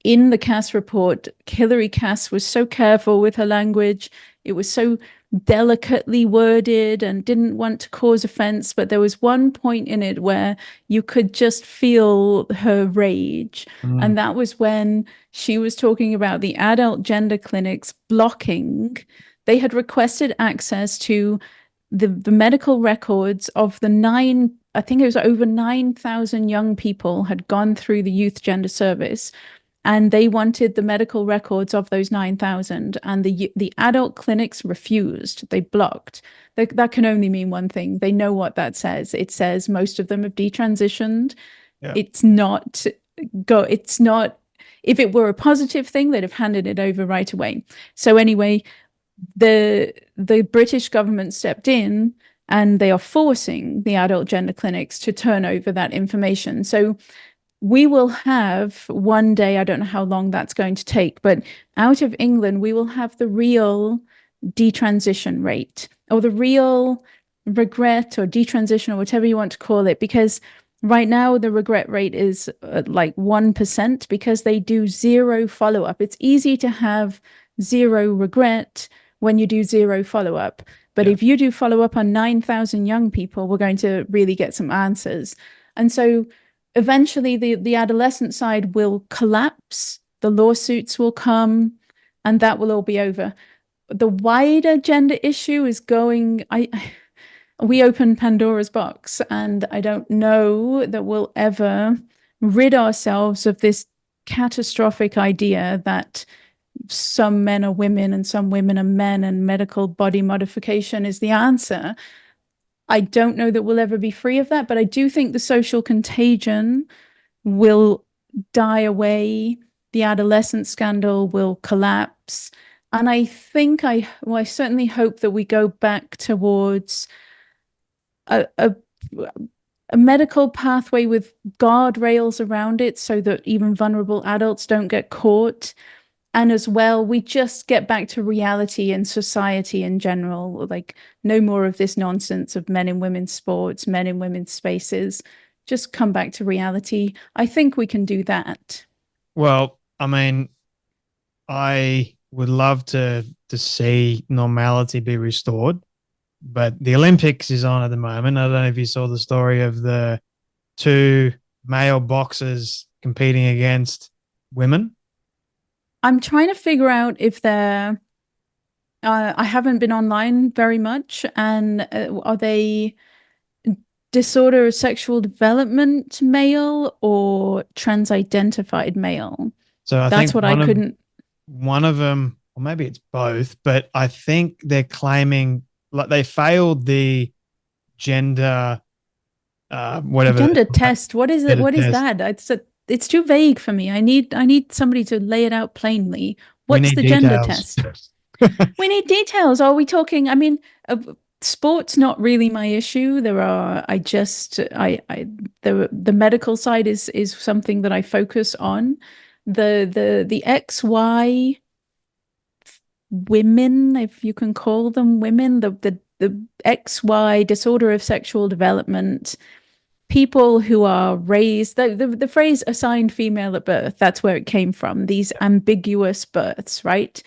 In the Cass report, Hilary Cass was so careful with her language. It was so delicately worded and didn't want to cause offense. But there was one point in it where you could just feel her rage. Mm. And that was when she was talking about the adult gender clinics blocking. They had requested access to the medical records of the I think it was over 9,000 young people had gone through the youth gender service, and they wanted the medical records of those 9,000, and the adult clinics refused. They blocked. That can only mean one thing. They know what that says. It says most of them have detransitioned. Yeah. It's not, if it were a positive thing, they'd have handed it over right away. So anyway, the British government stepped in, and they are forcing the adult gender clinics to turn over that information. So we will have one day, I don't know how long that's going to take, but out of England, we will have the real detransition rate, or the real regret or detransition, or whatever you want to call it, because right now the regret rate is like 1% because they do zero follow-up. It's easy to have zero regret when you do zero follow-up. But Yeah. if you do follow-up on 9,000 young people, we're going to really get some answers. And so eventually the adolescent side will collapse, the lawsuits will come, and that will all be over. The wider gender issue is going, we open Pandora's box, and I don't know that we'll ever rid ourselves of this catastrophic idea that some men are women and some women are men, and medical body modification is the answer. I don't know that we'll ever be free of that, but I do think the social contagion will die away. The adolescent scandal will collapse. And I think I certainly hope that we go back towards a medical pathway with guardrails around it so that even vulnerable adults don't get caught. And as well, we just get back to reality and society in general, like no more of this nonsense of men in women's sports, men in women's spaces. Just come back to reality. I think we can do that. Well, I mean, I would love to see normality be restored, but the Olympics is on at the moment. I don't know if you saw the story of the two male boxers competing against women. I'm trying to figure out if they're, I haven't been online very much, and are they disorder of sexual development male or trans-identified male? So I That's think what I couldn't. one of them, or maybe it's both, but I think they're claiming like they failed the gender, whatever Gender test. What is it? gender What is test. that? It's too vague for me. I need somebody to lay it out plainly. We What's need the gender details. test? We need details. Are we talking? I mean, sports not really my issue. There are. The medical side is something that I focus on. The XY women, if you can call them women, the the XY disorder of sexual development, people who are raised, the phrase assigned female at birth, that's where it came from, these ambiguous births, right?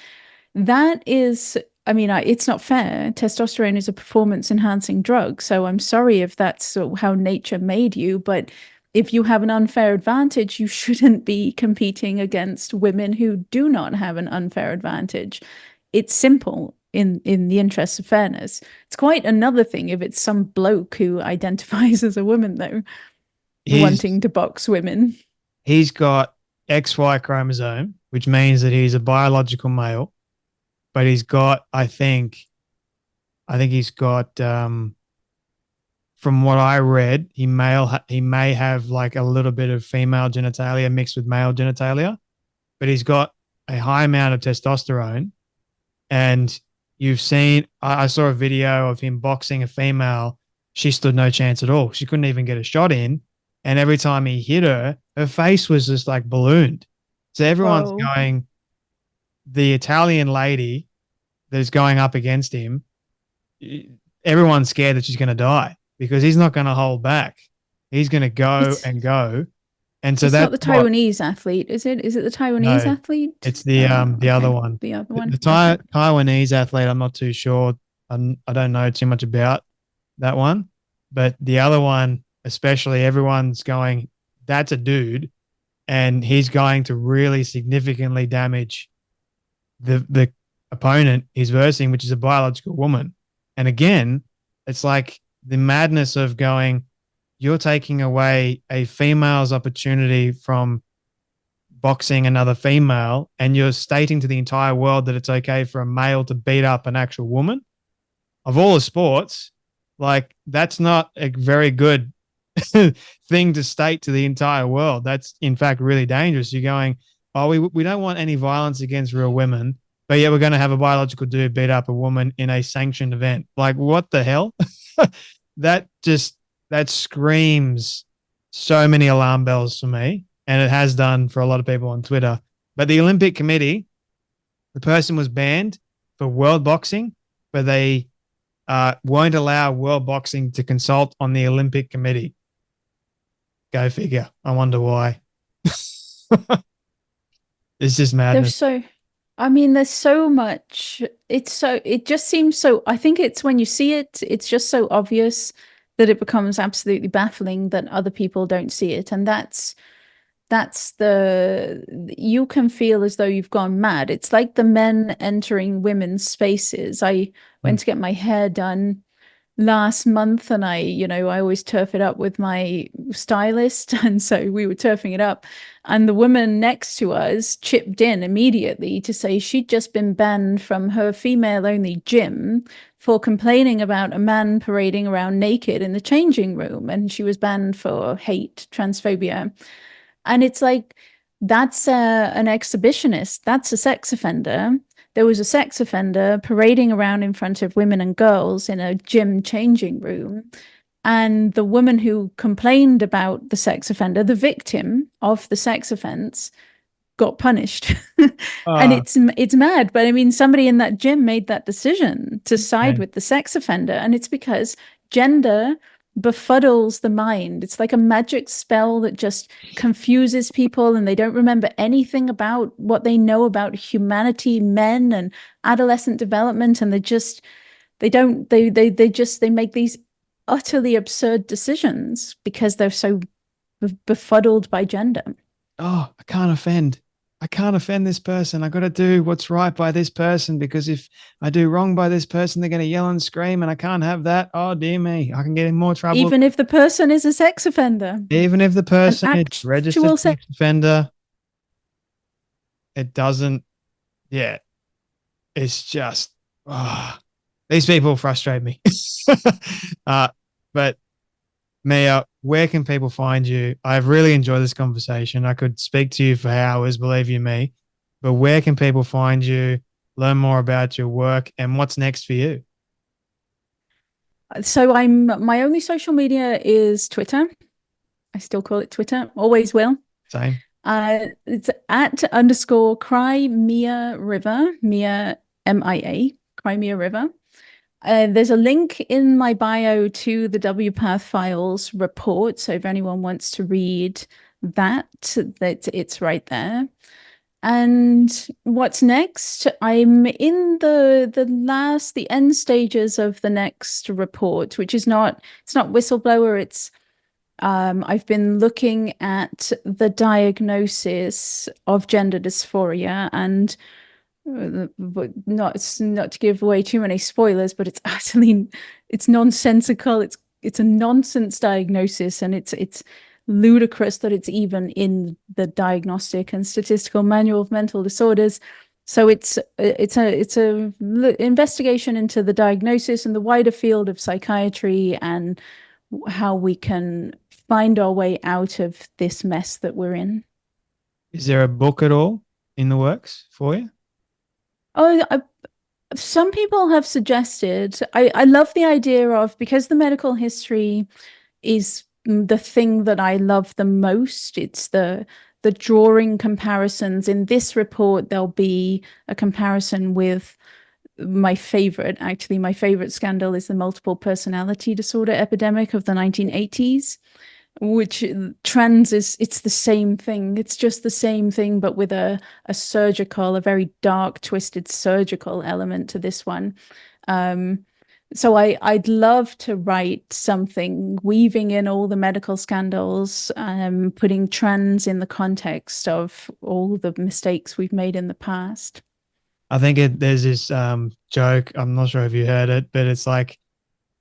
That is, I mean, it's not fair. Testosterone is a performance enhancing drug. So I'm sorry if that's how nature made you, but if you have an unfair advantage, you shouldn't be competing against women who do not have an unfair advantage. It's simple in the interest of fairness. It's quite another thing if it's some bloke who identifies as a woman, though, He's wanting to box women. he's got XY chromosome, which means that he's a biological male, but he's got, I think he's got from what I read, he may have like a little bit of female genitalia mixed with male genitalia, but he's got a high amount of testosterone. And you've seen, I saw a video of him boxing a female. She stood no chance at all. She couldn't even get a shot in. And every time he hit her, her face was just like ballooned. So everyone's Whoa. going, the Italian lady that is going up against him, everyone's scared that she's going to die because he's not going to hold back. He's going to go It's and go. And so it's not that's the what, Taiwanese athlete, is it? Is it the Taiwanese no, athlete? it's the other Okay. one. The other The one. Okay. Taiwanese athlete, I'm not too sure. I don't know too much about that one, but the other one, especially, everyone's going, that's a dude, and he's going to really significantly damage the opponent he's versing, which is a biological woman. And again, it's like the madness of going, you're taking away a female's opportunity from boxing another female, and you're stating to the entire world that it's okay for a male to beat up an actual woman. Of all the sports, like that's not a very good thing to state to the entire world. That's in fact really dangerous. You're going, oh, we don't want any violence against real women, but yet we're going to have a biological dude beat up a woman in a sanctioned event. Like, what the hell? that just that screams so many alarm bells for me, and it has done for a lot of people on Twitter. But the Olympic Committee, the person was banned for world boxing, but they won't allow world boxing to consult on the Olympic Committee. Go figure. I wonder why. It's just There's madness. so, I mean, there's so much. It just seems so, I think it's when you see it, it's just so obvious that it becomes absolutely baffling that other people don't see it. And that's you can feel as though you've gone mad. It's like the men entering women's spaces. I Mm. went to get my hair done last month, and I always turf it up with my stylist. And so we were turfing it up, and the woman next to us chipped in immediately to say she'd just been banned from her female only gym for complaining about a man parading around naked in the changing room, and she was banned for hate, transphobia. And it's like, that's an exhibitionist, that's a sex offender. There was a sex offender parading around in front of women and girls in a gym changing room. And the woman who complained about the sex offender, the victim of the sex offense, got punished. And Ah, it's mad, but I mean, somebody in that gym made that decision to side okay. with the sex offender, and it's because gender befuddles the mind. It's like a magic spell that just confuses people, and they don't remember anything about what they know about humanity, men, and adolescent development, and they don't they make these utterly absurd decisions because they're so befuddled by gender. Oh, I can't offend. I can't offend this person. I got to do what's right by this person because if I do wrong by this person, they're going to yell and scream, and I can't have that. Oh, dear me. I can get in more trouble. Even if the person is a sex offender, Even if the an person is registered actual sex. sex offender, it doesn't. Yeah, it's just these people frustrate me. uh, but Mia, where can people find you? I've really enjoyed this conversation. I could speak to you for hours, believe you me. But where can people find you, learn more about your work, and what's next for you? So my only social media is Twitter. I still call it Twitter, always will. Same. It's at _ Cry Mia River, Mia MIA, Cry Mia River. There's a link in my bio to the WPATH Files report. So if anyone wants to read that, it's right there. And what's next? I'm in the end stages of the next report, which is not, it's not whistleblower. It's I've been looking at the diagnosis of gender dysphoria, and but not to give away too many spoilers, but it's actually it's nonsensical. It's a nonsense diagnosis, and it's ludicrous that it's even in the Diagnostic and Statistical Manual of Mental Disorders. So it's a investigation into the diagnosis and the wider field of psychiatry and how we can find our way out of this mess that we're in. Is there a book at all in the works for you? Oh, some people have suggested, I love the idea of, because the medical history is the thing that I love the most. It's the drawing comparisons. In this report, there'll be a comparison with my favorite scandal is the multiple personality disorder epidemic of the 1980s, which it's the same thing. It's just the same thing, but with a very dark, twisted surgical element to this one. So I'd love to write something weaving in all the medical scandals, putting trans in the context of all the mistakes we've made in the past. I think there's this joke. I'm not sure if you heard it, but it's like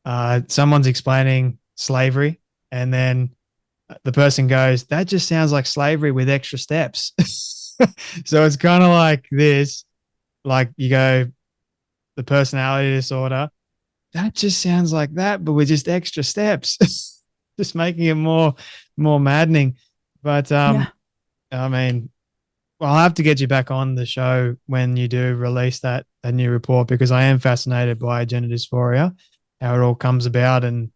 someone's explaining slavery, and then the person goes, "That just sounds like slavery with extra steps." So it's kind of like this, like you go, the personality disorder. That just sounds like that, but with just extra steps, just making it more maddening. But Yeah. I mean, well, I'll have to get you back on the show when you do release that new report, because I am fascinated by gender dysphoria, how it all comes about, and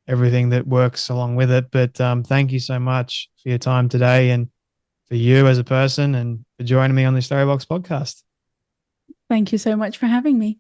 everything that works along with it. But thank you so much for your time today, and for you as a person, and for joining me on the Storybox podcast. Thank you so much for having me.